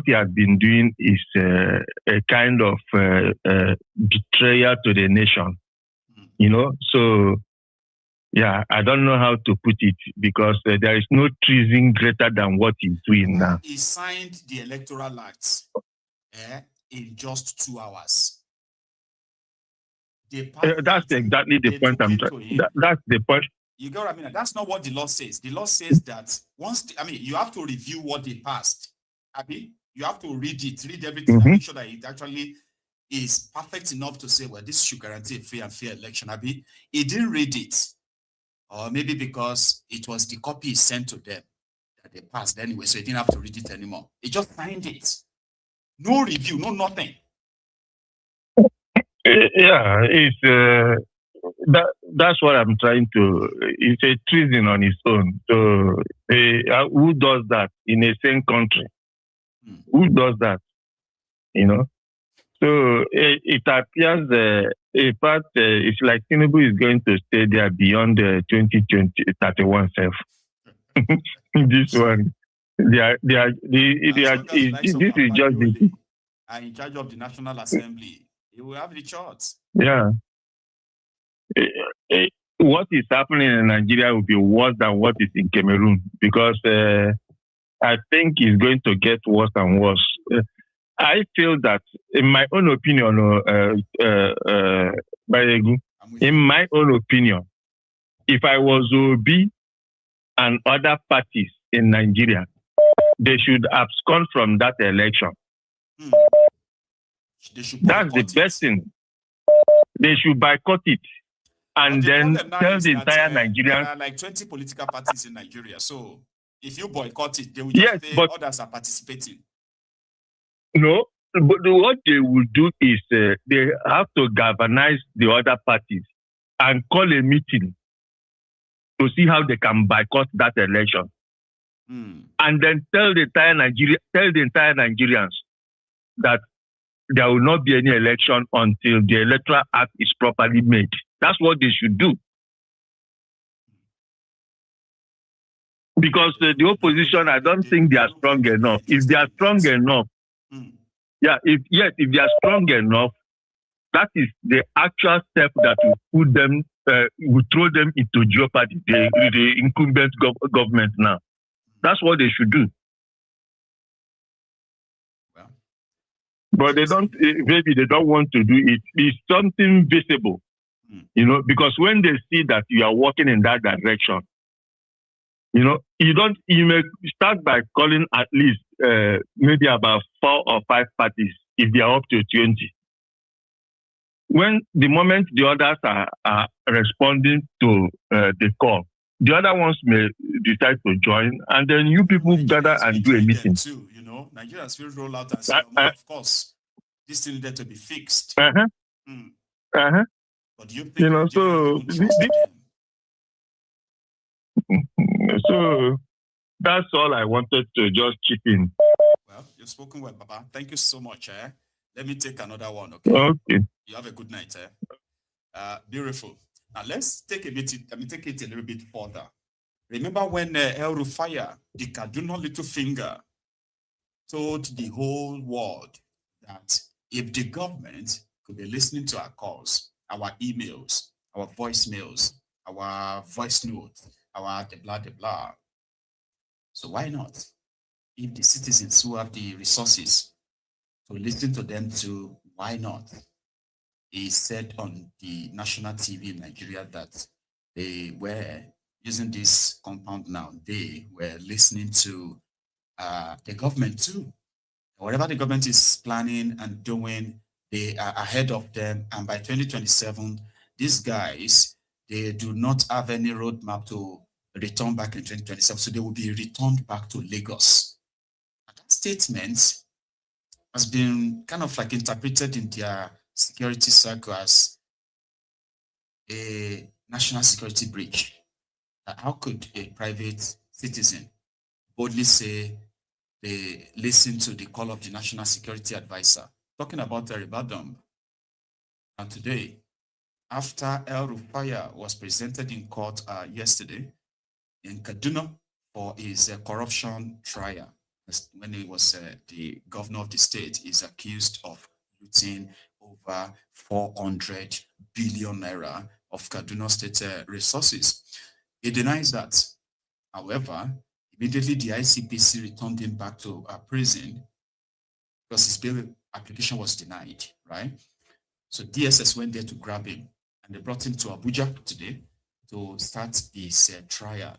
has been doing is a kind of betrayal to the nation. So yeah, I don't know how to put it, because there is no treason greater than what he's doing now. He signed the Electoral Act in just 2 hours. That's exactly the point I'm trying. That's the point. You get what I mean? That's not what the law says. The law says that you have to review what they passed. You have to read everything, and make sure that it actually is perfect enough to say, well, this should guarantee a free and fair election. He didn't read it. Or maybe because it was the copy sent to them that they passed anyway, so he didn't have to read it anymore. He just signed it. No review, no nothing. Yeah, it's that's what I'm trying to. It's a treason on its own. So who does that in a same country? Who does that? So it appears, in fact, it's like Tinubu is going to stay there beyond 2031 self. This one, this is just the. And in charge of the National Assembly, he will have the charts. Yeah. What is happening in Nigeria will be worse than what is in Cameroon, because I think it's going to get worse and worse. I feel that, in my own opinion, if I was Obi and other parties in Nigeria, they should abscond from that election. That's the best thing. They should boycott it. And then tell the entire Nigerian. There are like 20 political parties in Nigeria. So if you boycott it, they will just say others are participating. No, but what they will do is they have to galvanize the other parties and call a meeting to see how they can boycott that election. And then tell the entire Nigerians that there will not be any election until the Electoral Act is properly made. That's what they should do. Because the opposition, I don't think they are strong enough. If they are strong enough, if they are strong enough, that is the actual step that will put them, will throw them into jeopardy, the incumbent government now. That's what they should do. But they don't, maybe they don't want to do it. It's something visible, because when they see that you are walking in that direction, You may start by calling at least maybe about 4 or 5 parties if they are up to 20. When the moment the others are responding to the call, the other ones may decide to join, and then you people gather and do a meeting. Too, Nigerians will roll out and say, of course, this thing needed to be fixed. But do you think so that's all I wanted to just chip in. Well, you've spoken well, Papa. Thank you so much. Let me take another one, okay? Okay. You have a good night. Beautiful. Now let's take it a little bit further. Remember when El Rufai, the Kaduna little finger, told the whole world that if the government could be listening to our calls, our emails, our voicemails, our voice notes, our blah, blah, blah. So why not? If the citizens who have the resources to listen to them too, why not? He said on the national TV in Nigeria that they were using this compound now. They were listening to the government too. Whatever the government is planning and doing, they are ahead of them. And by 2027, these guys, they do not have any roadmap to return back in 2027. So they will be returned back to Lagos. And that statement has been kind of like interpreted in their security circle as a national security breach. How could a private citizen boldly say they listen to the call of the national security advisor? Talking about Ribadu. And today, after El Rufai was presented in court yesterday in Kaduna for his corruption trial, when he was the governor of the state, is accused of looting over 400 billion naira of Kaduna state resources. He denies that. However, immediately the ICPC returned him back to prison because his bail application was denied, right? So DSS went there to grab him, and they brought him to Abuja today to start his trial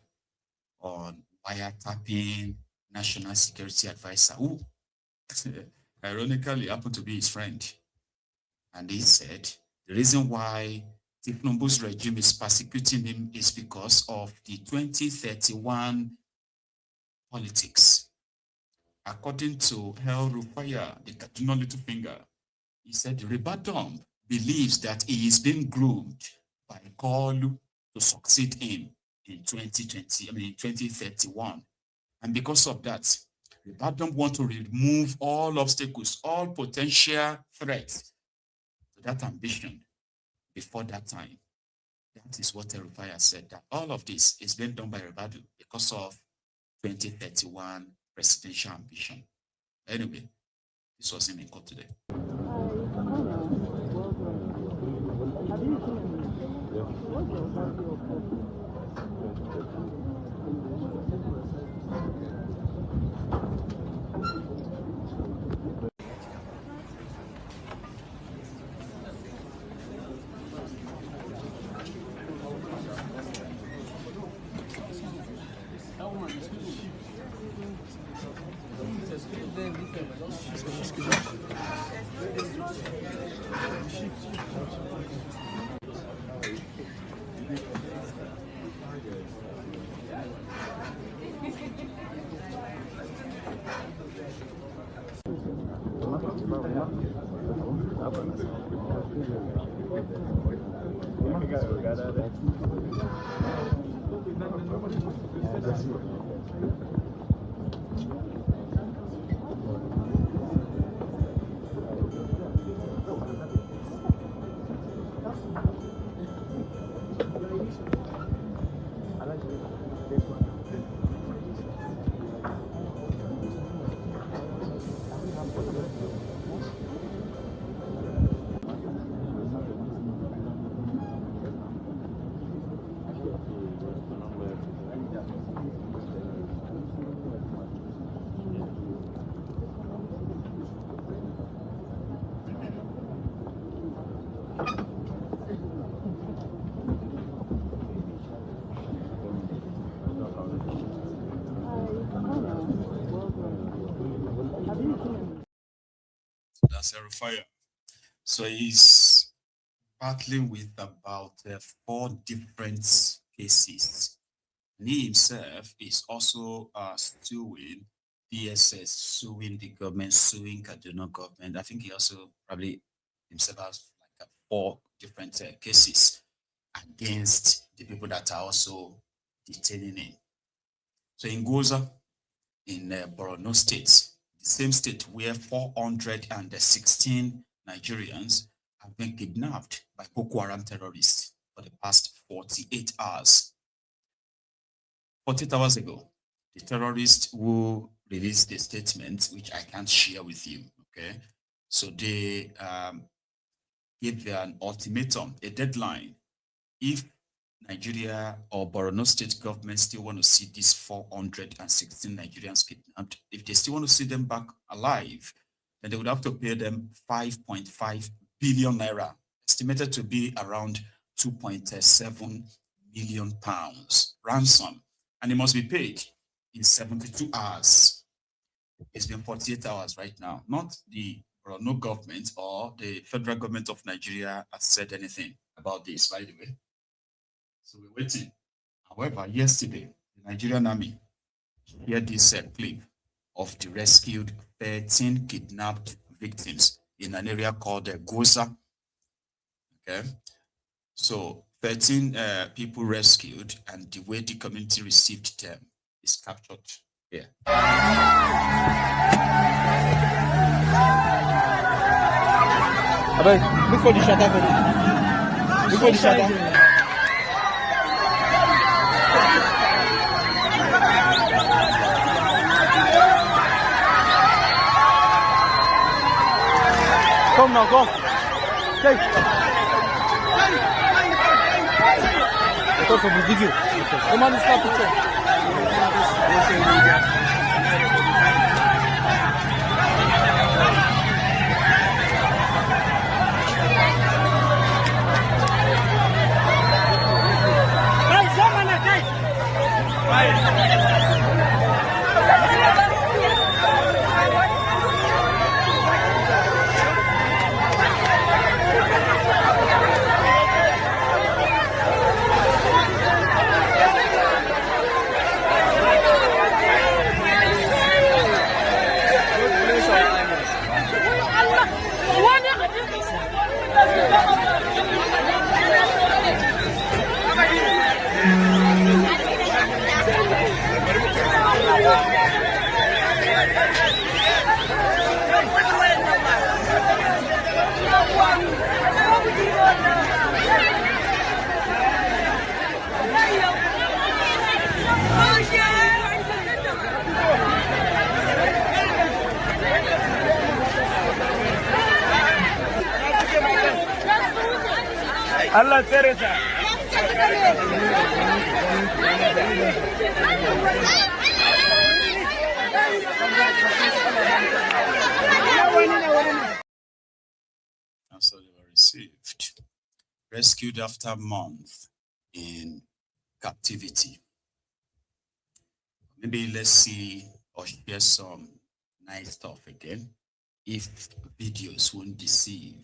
on wiretapping national security advisor, who ironically happened to be his friend. And he said the reason why Tinubu's regime is persecuting him is because of the 2031 politics. According to El Rufai, the Kaduna little finger, he said Ribadu believes that he is being groomed by Kolu to succeed him in 2031. And because of that, Ribadu want to remove all obstacles, all potential threats to that ambition before that time. That is what El Rufai said, that all of this is being done by Ribadu because of 2031 presidential ambition. Anyway, this was in court today. as a rufai. So he's battling with about 4 different cases. And he himself is also suing DSS, suing the government, suing Kaduna government. I think he also probably himself has like 4 different cases against the people that are also detaining him. So in Goza, in Borno State, the same state where 416 Nigerians have been kidnapped by Boko Haram terrorists for the past 48 hours. 48 hours ago, the terrorists who released the statement, which I can't share with you, okay? So they gave an ultimatum, a deadline. If Nigeria or Borno State government still want to see these 416 Nigerians kidnapped, if they still want to see them back alive, then they would have to pay them 5.5 billion naira, estimated to be around 2.7 million pounds ransom. And it must be paid in 72 hours. It's been 48 hours right now. Not the Borno government or the federal government of Nigeria has said anything about this, by the way. So we're waiting. However, yesterday, the Nigerian army shared this clip of the rescued 13 kidnapped victims in an area called Goza. Okay. So 13 people rescued, and the way the community received them is captured here. Look for the shutter. Look for the shutter. Come now, come. Take. I thought we give you. Come on, stop picture. Allah Teresa. And so they were received, rescued after a month in captivity. Maybe let's see or share some nice stuff again, if videos won't deceive.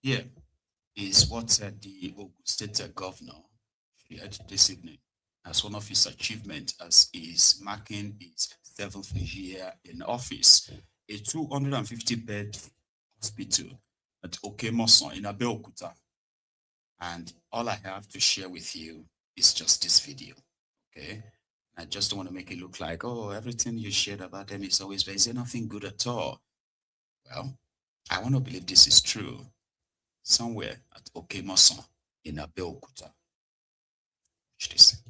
Here is what the Ogun State governor shared this evening as one of his achievements as is marking his 7th year in office. A 250-bed hospital at OK Movement in Abeokuta. And all I have to share with you is just this video, okay? I just don't want to make it look like, oh, everything you shared about them is always bad. Is there nothing good at all? Well, I want to believe this is true. Somewhere at OK Movement in Abeokuta. Watch this.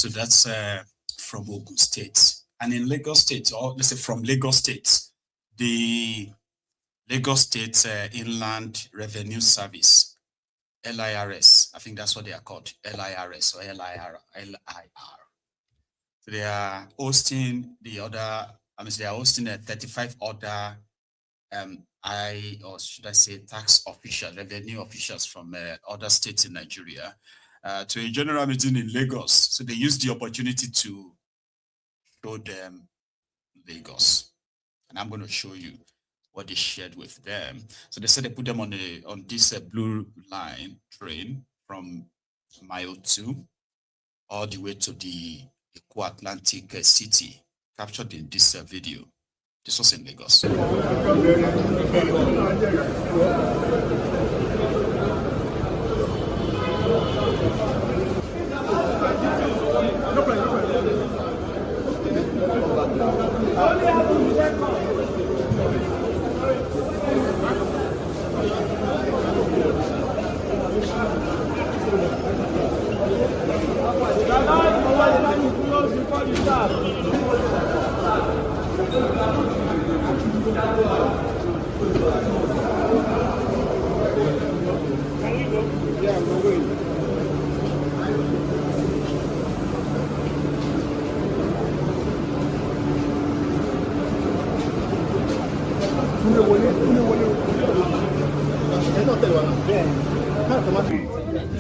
So that's from Ogun State. And in Lagos State, or let's say from Lagos State, the Lagos State Inland Revenue Service, LIRS, I think that's what they are called, LIRS or LIR. So they are hosting they are hosting 35 other or should I say tax officials, revenue officials from other states in Nigeria to a general meeting in Lagos. So they used the opportunity to show them Lagos. And I'm going to show you what they shared with them. So they said they put them on this blue line train from Mile 2 all the way to the Atlantic city, captured in this video. This was in Lagos.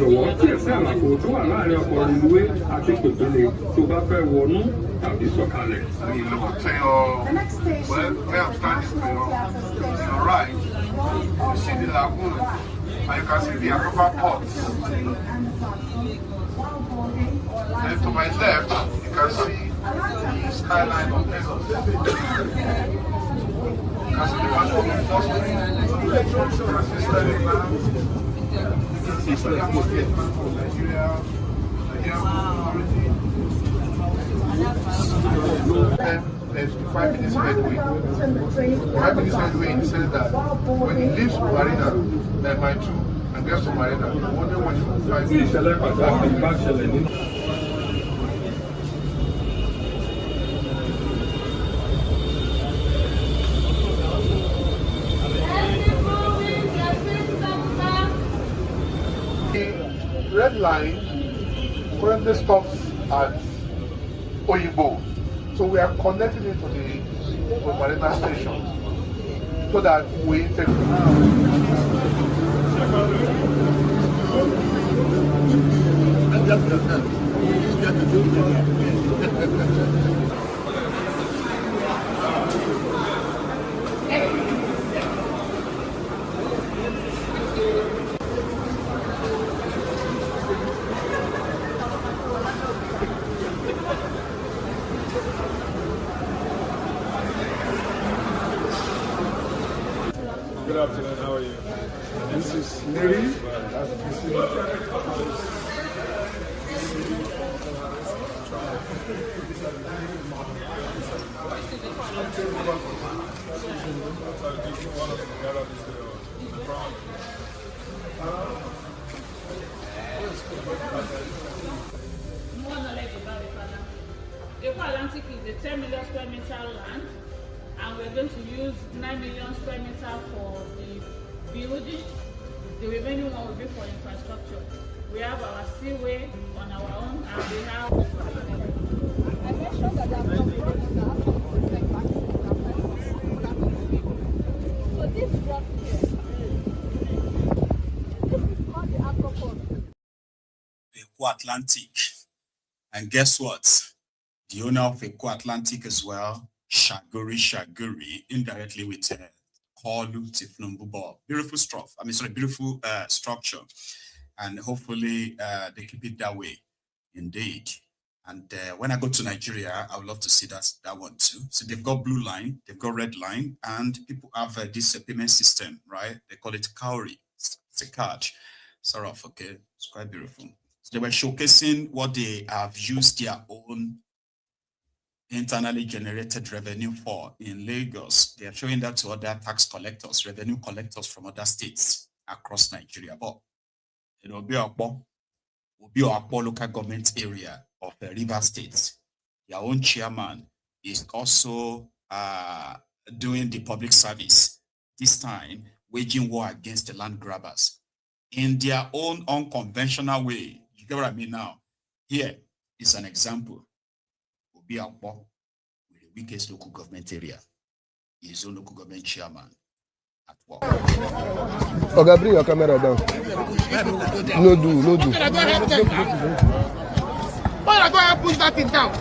jọ̀wọ́ tí ẹ̀sẹ̀ àlàfo tó wà láàrin ọkọ̀ reluwé àti pèpele tó bá fẹ́ wọnú tàbí sọ̀kalẹ̀ ní ìlú. Well, where I'm standing to your right, you see the lagoon, and you can see the Akaba port. And to my left, you can see the skyline of Lagos. You can see the National Enforcement, you can see Sterling Land, you can see the Enforcement from Nigeria, there's 5 minutes headway. 5 minutes headway in the sense that when he leaves Marina, then my 2 and gets to Marina, you wonder when he will 5 minutes. The red line currently stops at Oyibo. So we are connecting it to Marina station so that we take Good afternoon, how are you? This is Neri. Atlantic is a 10 million square meter land, and we're going to use 9 million square meter for the building. The remaining one will be for infrastructure. We have our seaway on our own, and we have. I mentioned that there are some roads so this rock here, this is called the Aquaport. Eko Atlantic. And guess what? The owner of Eko Atlantic as well, Shaguri, indirectly with Kolu Tifnumbubo. Beautiful stuff. Beautiful structure. And hopefully they keep it that way. Indeed. And when I go to Nigeria, I would love to see that one too. So they've got blue line, they've got red line, and people have this payment system, right? They call it Cowrie. It's a card. Sort of, okay. It's quite beautiful. So they were showcasing what they have used their own internally generated revenue for in Lagos. They are showing that to other tax collectors, revenue collectors from other states across Nigeria. But Obi Kwakwanso local government area of the River State. Their own chairman is also doing the public service, this time waging war against the land grabbers in their own unconventional way. You get what I mean now? Here is an example. Obi Kwakwanso with the weakest local government area, his own local government chairman at work. Okay, bring your camera down. No do. Why are you going to push that thing down?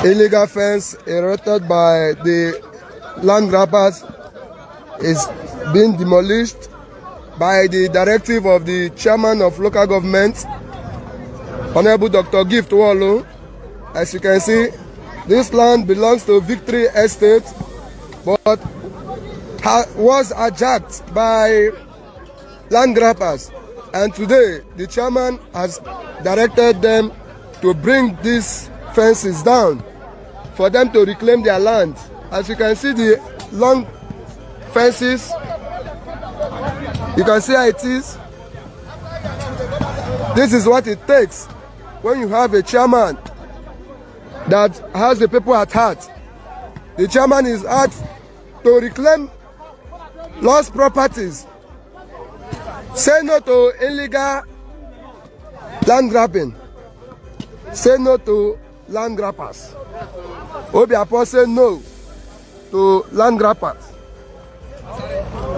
Illegal fence erected by the land grabbers is being demolished by the directive of the chairman of local government, Honorable Dr. Gift Wallo. As you can see, this land belongs to Victory Estate, but was hijacked by land grabbers. And today, the chairman has directed them to bring these fences down for them to reclaim their land. As you can see, the long fences, you can see how it is. This is what it takes when you have a chairman that has the people at heart. The chairman is out to reclaim lost properties. Say no to illegal land grabbing. Say no to land grabbers. Obi Kwakwanso say no to land grabbers.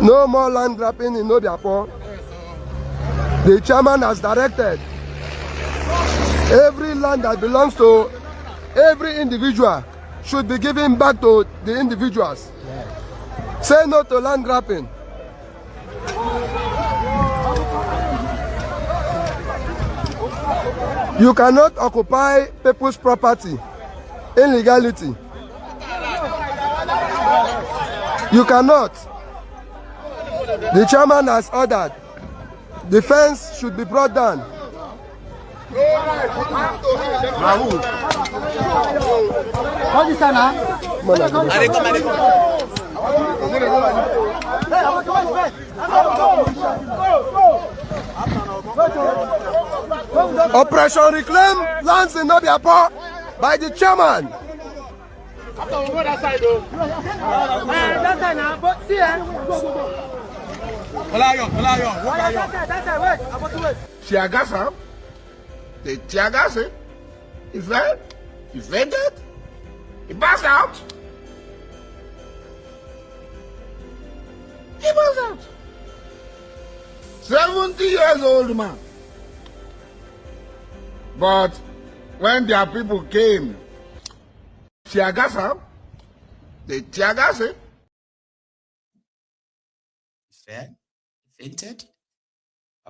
No more land grabbing in Obi Kwakwanso. The chairman has directed every land that belongs to every individual should be given back to the individuals. Say no to land grabbing. You cannot occupy people's property. Illegality. You cannot. The chairman has ordered the fence should be brought down. Operation Reclaim lands in Obi Kwakwanso by the chairman. Tiagasa, the Tiagasa, evaded, he passed out. He passed out. 70 years old man. But when their people came, Tiagasa, the Tiagasa, fainted.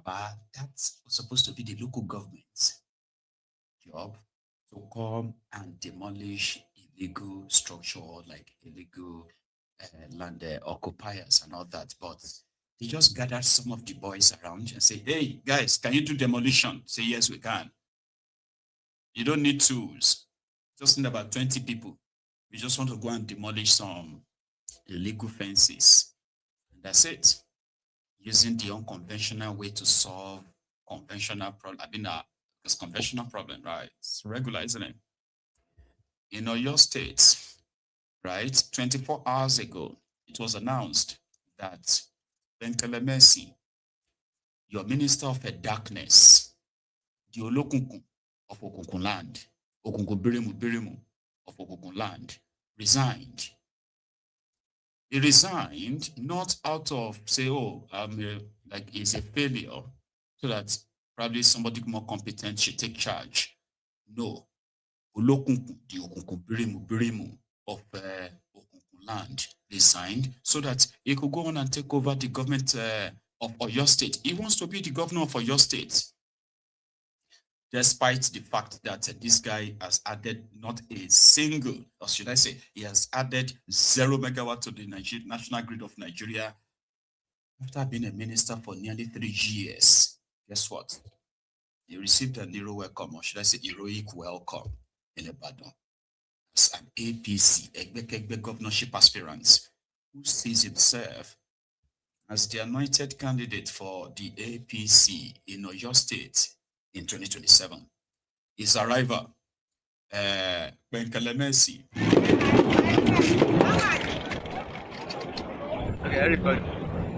But that's supposed to be the local government's job to come and demolish illegal structure like illegal land occupiers and all that. But they just gathered some of the boys around and say, hey, guys, can you do demolition? Say, yes, we can. You don't need tools. Just need about 20 people. We just want to go and demolish some illegal fences. And that's it. Using the unconventional way to solve conventional problem. I mean, it's conventional problem, right? It's regular, isn't it? In Oyo State, right, 24 hours ago, it was announced that Ben Kelemesi, your minister of darkness, the Olokunkun of Okunkun land, Okunkun Birimu of Okunkun land, resigned. He resigned not out of say, oh, like it's a failure, so that probably somebody more competent should take charge. No, Olokunkun, the Okunkun Birimu of Okunkun land, resigned so that he could go on and take over the government of Oyo State. He wants to be the governor of Oyo State, despite the fact that this guy has added not a single, or should I say, he has added 0 megawatt to the national grid of Nigeria after being a minister for nearly 3 years. Guess what? He received an hero welcome, or should I say heroic welcome in Ibadan as an APC, Egbe governorship aspirant. who sees himself as the anointed candidate for the APC in Oyo State in 2027. His arrival, Benkalemesi. Okay, everybody.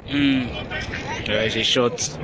It's a short.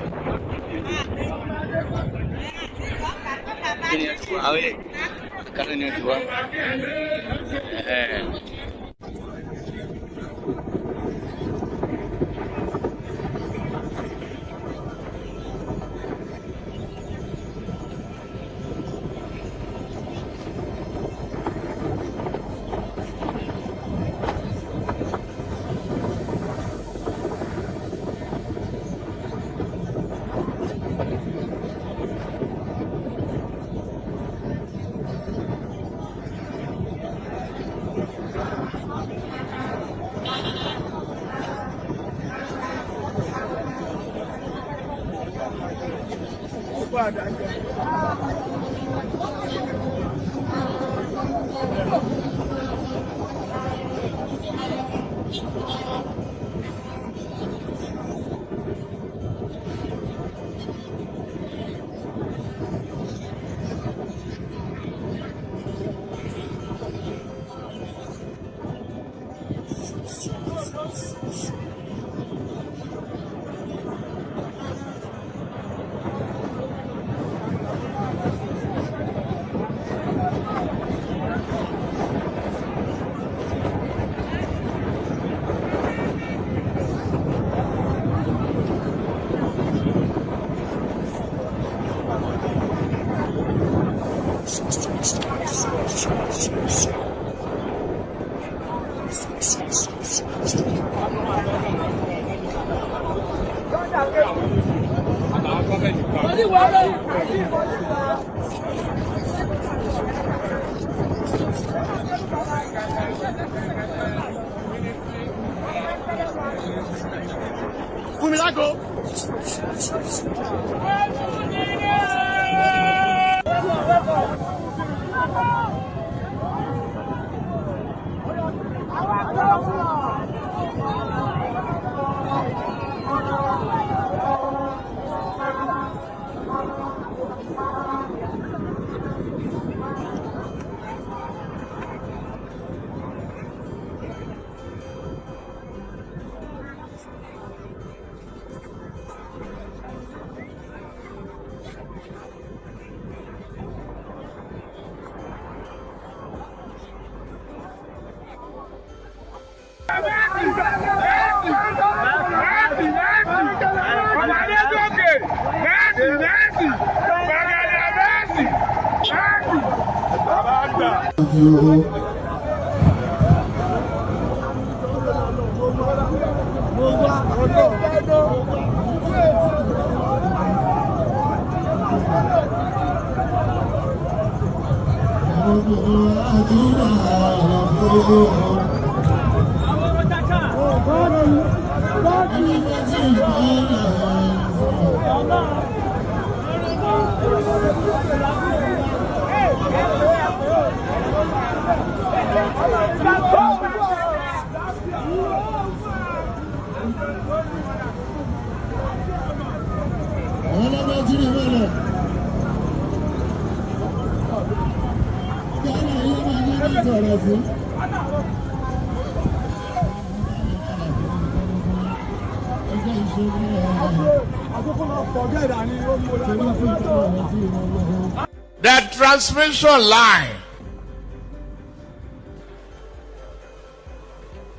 The transmission line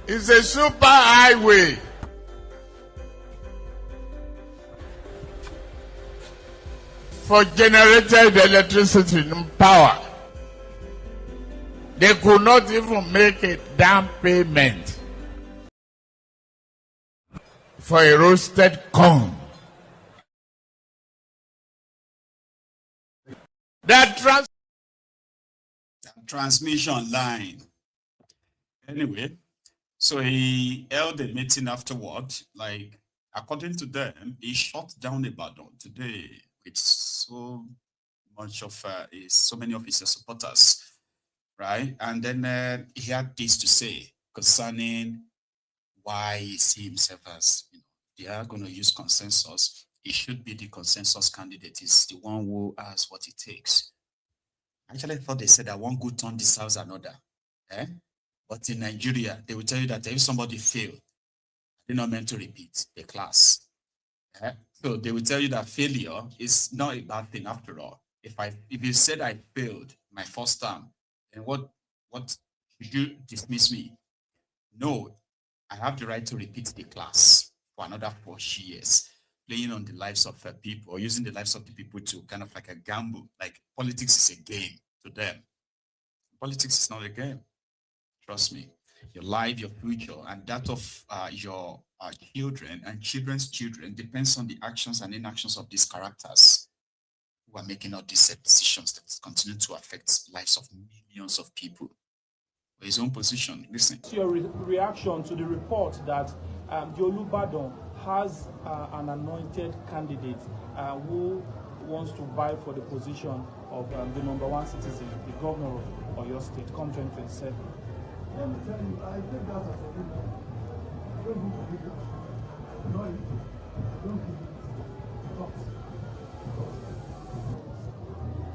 is a super highway. For generated electricity and power. They could not even make a down payment for a roasted corn. That transmission line. Anyway, so he held a meeting afterward. Like, according to them, he shut down Ibadan today with so much of so many of his supporters, right? And then he had this to say concerning why he sees himself as, they are going to use consensus. It should be the consensus candidate. Is the one who has what it takes. I actually thought they said that one good turn deserves another. But in Nigeria, they will tell you that if somebody failed, they're not meant to repeat the class. So they will tell you that failure is not a bad thing after all. If you said I failed my first term, then what should you dismiss me? No, I have the right to repeat the class for another 4 years, playing on the lives of people, or using the lives of the people to kind of like a gamble. Like politics is a game to them. Politics is not a game. Trust me. Your life, your future, and that of your children and children's children depends on the actions and inactions of these characters who are making all these decisions that continue to affect lives of millions of people. For his own position, listen. What's your reaction to the report that Olubadan has an anointed candidate who wants to vie for the position of the #1 citizen, the governor of Oyo State, come 2027? Let me tell you, I take that as a good one. I don't believe it. No, I don't believe it. But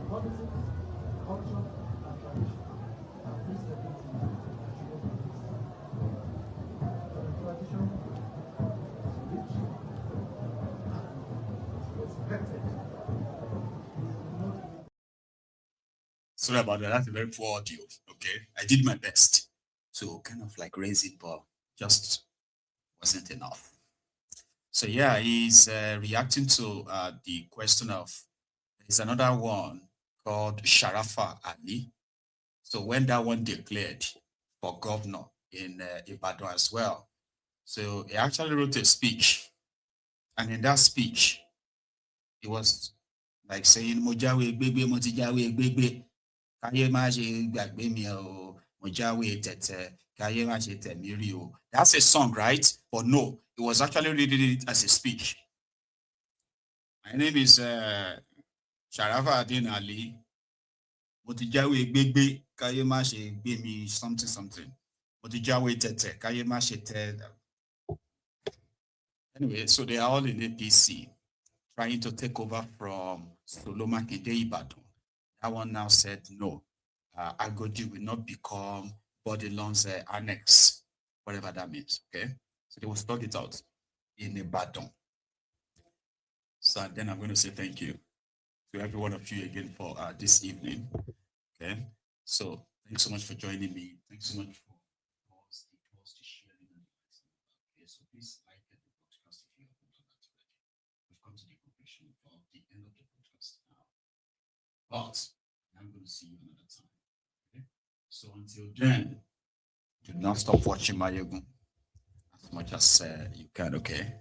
politics, culture, and tradition are three separate things. The tradition is rich and respected. Sorry about that. That's a very poor audio. Okay, I did my best to kind of like raise it, but just wasn't enough. So yeah, he's reacting to the question of, there's another one called Sharafa Ali. So when that one declared for governor in Ibadan as well, so he actually wrote a speech, and in that speech, he was like saying, "Mojawe gbegbe, motijawe gbegbe, kaye ma se gbagbe mi o, mojawe tete, kaye ma se temi ri o." That's a song, right? But no, he was actually reading it as a speech. My name is Sharafa Adin Ali. Motijawe gbegbe, kaye ma se gbe mi something something. Motijawe tete, kaye ma se te. Anyway, so they are all in APC, trying to take over from Solomon Kede Ibadan. That one now said, no, Agodi will not become Bodilon's annex, whatever that means, okay? So they will sort it out in Ibadan. So then I'm going to say thank you to every one of you again for this evening, okay? So thanks so much for joining me. Thanks so much for pause to share it. Okay, so please like the podcast if you haven't done that already. We've come to the conclusion of the end of the podcast now. But I'm going to see you another time. Okay? So until then, do not stop watching Mayegun as much as you can, okay?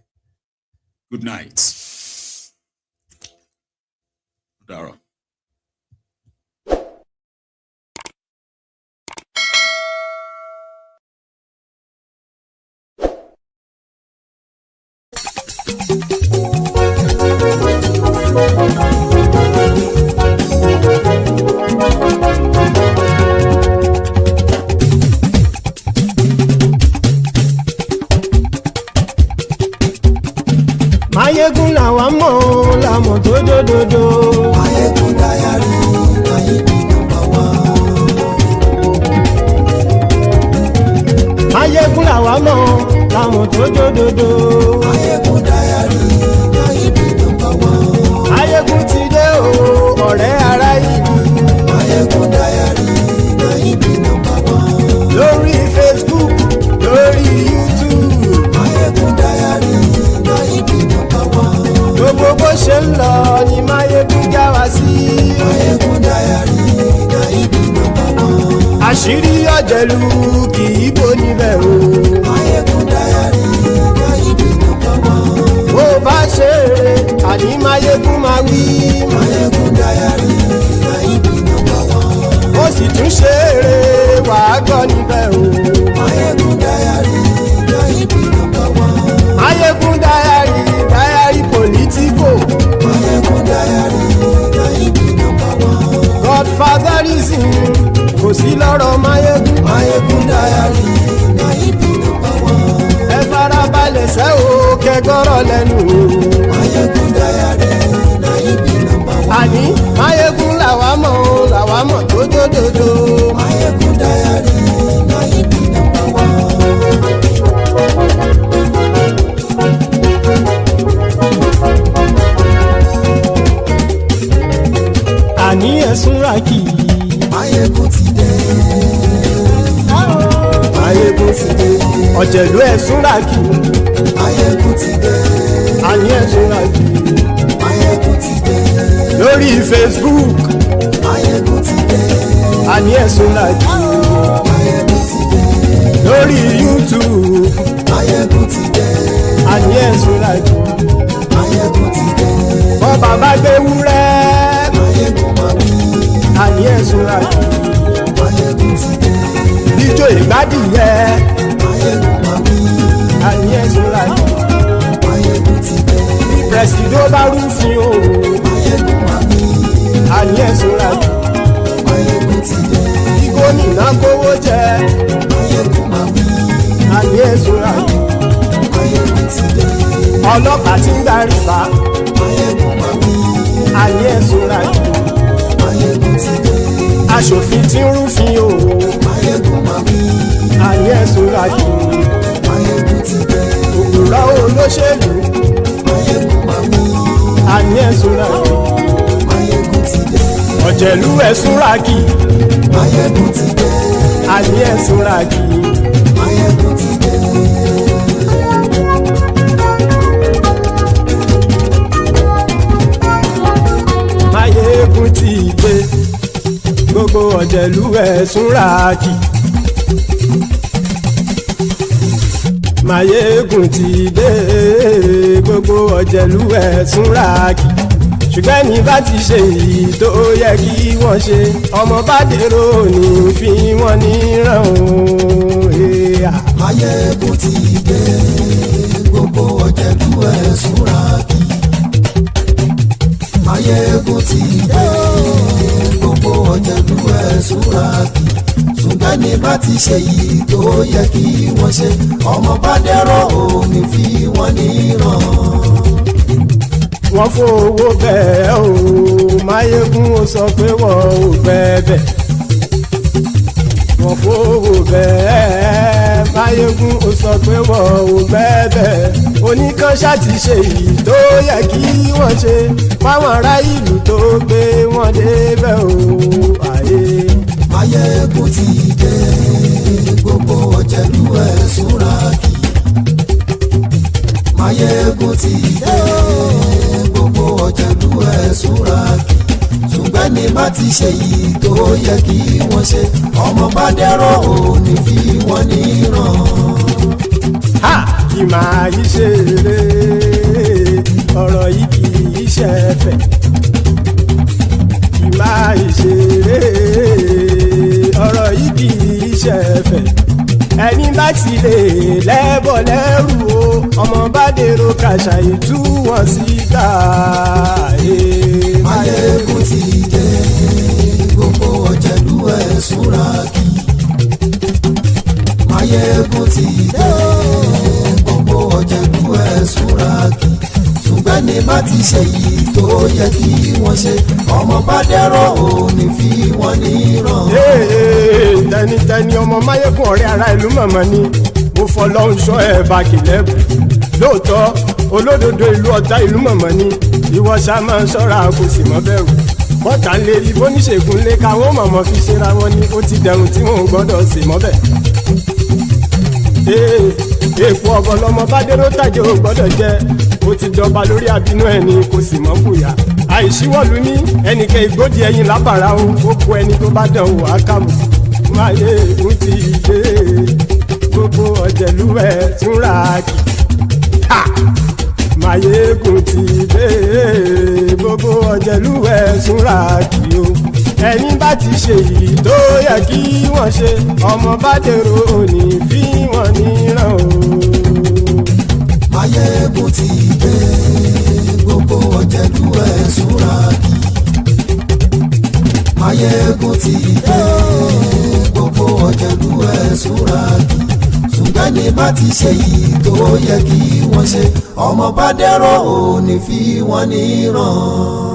Good night. Dara. Mayegun làwa mọ̀ làmọ̀ tó dòdòdò. Mayegun Diary Mayegun #1. Mayegun làwa mọ̀ làmọ̀ tó dòdòdò. Mayegun Diary Mayegun #1. Mayegun ti dé o ọ̀rẹ́ ara ìlú. Mayegun Diary Mayegun #1. Lórí Facebook, lórí YouTube. Mayegun Diary Mayegun #1. Gbogbo bó ṣe ń lọ ni Mayegun já wa sí. Mayegun Diary Mayegun #1. Àṣírí ọ̀jẹ̀lú kì í bò níbẹ̀ o. Mayegun Diary Mayegun #1. Bó bá ṣe eré àní Mayegun máa wí. Mayegun Diary Mayegun #1. Ó sì tún ṣe eré wàá gbọ́ níbẹ̀ o. Mayegun Diary Mayegun #1. Mayegun Diary politico. Mayegun Diary Mayegun #1. Godfatherism kò sí lọ́rọ̀ Mayegun. Mayegun Diary Mayegun #1. gbọ́rọ̀ lẹ́nu o. Máyégún dáyàrí náà ibi nọ́mbà wá. Àní Máyégún làwa mọ̀ tó dòdòdò. Máyégún dáyàrí náà ibi nọ́mbà wá. Àní ẹ̀sùn ràkì. Máyégún ti dé. Máyégún ti dé. Ọ̀jẹ̀lú ẹ̀sùn ràkì. Máyégún ti dé. Àní ẹ̀sùn ràkì. Máyégún ti dé. Lórí Facebook. Máyégún ti dé. Àní ẹ̀sùn ràkì. Máyégún ti dé. Lórí YouTube. Máyégún ti dé. Àní ẹ̀sùn ràkì. Máyégún ti dé. Wọ́n bàbá gbé wúrẹ́. Máyégún máa wí. Àní ẹ̀sùn ràkì. Máyégún ti dé. Ijó ìgbádìyẹ. Máyégún máa wí. Àní ẹ̀sùn ràkì. Máyégún ti dé. Pẹ̀sìdó bá rúfin o. Máyégún máa wí. Àní ẹ̀sùn ràkì. Máyégún ti dé. Kí gómìnà kówó jẹ. Máyégún máa wí. Àní ẹ̀sùn ràkì. Máyégún ti dé. Ọlọ́pàá tí ń darí bá. Máyégún máa wí. Àní ẹ̀sùn ràkì. Máyégún ti dé. Aṣòfin tí ń rúfin o. Máyégún máa wí. Àní ẹ̀sùn ràkì. Máyégún ti dé. Òpùrọ́ olóṣèlú. Máyégún máa wí. Àní ẹ̀sùn ràkì. Máyégún ti dé. Ọ̀jẹ̀lú ẹ̀sùn ràkì. Máyégún ti dé. Àní ẹ̀sùn ràkì. Máyégún ti dé. Máyégún ti dé. Gbogbo ọ̀jẹ̀lú ẹ̀sùn ràkì. Máyégún ti dé. Gbogbo ọ̀jẹ̀lú ẹ̀sùn ràkì. Ṣùgbọ́n ní bá ti ṣe èyí tó yẹ kí wọ́n ṣe, ọmọ bá dèrò ní fi wọ́n níran o. Máyégún ti dé. Gbogbo ọ̀jẹ̀lú ẹ̀sùn ràkì. Máyégún ti dé. Gbogbo ọ̀jẹ̀lú ẹ̀sùn ràkì. Ṣùgbọ́n ní bá ti ṣe èyí tó yẹ kí wọ́n ṣe, ọmọ bá dèrò ní fi wọ́n níran. Wọ́n fowó bẹ́ẹ̀ o. Máyégún ó sọ pé wọ́n ò fẹ́ bẹ̀. Wọ́n fowó bẹ́ẹ̀. Máyégún ó sọ pé wọ́n ò fẹ́ bẹ̀. Oníkan ṣáàtì ṣe èyí tó yẹ kí wọ́n ṣe fáwọn ará ìlú tó gbé wọn débẹ̀ o. Máyégún ti dé. Gbogbo ọ̀jẹ̀lú ẹ̀sùn ràkì. Máyégún ti dé. Gbogbo ọ̀jẹ̀lú ẹ̀sùn ràkì. Ṣùgbọ́n ní bá ti ṣe yìí tó yẹ kí wọ́n ṣe, ọmọ bá dẹ́rọ̀ ò ní fi wọ́n níran. Kì máa yí ṣe eré, ọ̀rọ̀ yìí kì í ṣe ẹ̀fẹ̀. Kì máa yí ṣe eré, ọ̀rọ̀ yìí kì í ṣe ẹ̀fẹ̀. Ẹni bá ti lè lẹ́bọ̀ lẹ́rù o, ọmọ bá dèrò kàṣà ìtú wọn síta. Máyégún ti dé. Gbogbo ọ̀jẹ̀lú ẹ̀sùn ràkì. Máyégún ti dé. Gbogbo ọ̀jẹ̀lú ẹ̀sùn ràkì. Ṣùgbọ́n ní bá ti ṣe yìí tó yẹ kí wọ́n ṣe, ọmọ bá dẹ́rọ̀ ò ní fi wọ́n níran. Tẹnitẹni ọmọ Máyégún ọ̀rẹ́ ara ìlú mọ̀mọ́ ni mo fọlọ́run ṣọ́ ẹ̀ bá kìlẹ́bù. Lóòótọ́ olódodo ìlú ọ̀tá ìlú mọ̀mọ́ ni ìwọ ṣá máa ń ṣọ́ra kò sì mọ́ bẹ̀rù. Bọ́tà ń lé rí bóníṣègùn lé káwọn mọ̀mọ́ fi ṣera wọn ni ó ti dẹrùn tí wọn ò gbọ́dọ̀ sì mọ́ bẹ̀. Èèpo ọ̀bọ lọmọ bá dérò tàjẹ́ ò gbọ́dọ̀ jẹ́. Ó ti jọba lórí àbínú ẹni kò sì mọ́ fòyà. Àìsíwọ́lu ní ẹnìkẹ́ ìgbódì ẹyin lábàrá o, ó kó ẹni tó bá dán wò á kàmù. Máyégún ti dé. Gbogbo ọ̀jẹ̀lú ẹ̀sùn ràkì. Máyégún ti dé. Gbogbo ọ̀jẹ̀lú ẹ̀sùn ràkì o. Ẹni bá ti ṣe èyí tó yẹ kí wọ́n ṣe, ọmọ bá dèrò òní fi wọ́n níran o. Máyégún ti dé. Gbogbo ọ̀jẹ̀lú ẹ̀sùn ràkì. Máyégún ti dé. Gbogbo ọ̀jẹ̀lú ẹ̀sùn ràkì. Ṣùgbọ́n ní bá ti ṣe yìí tó yẹ kí wọ́n ṣe ọmọ bá dẹ́rọ̀ ò ní fi wọ́n níran.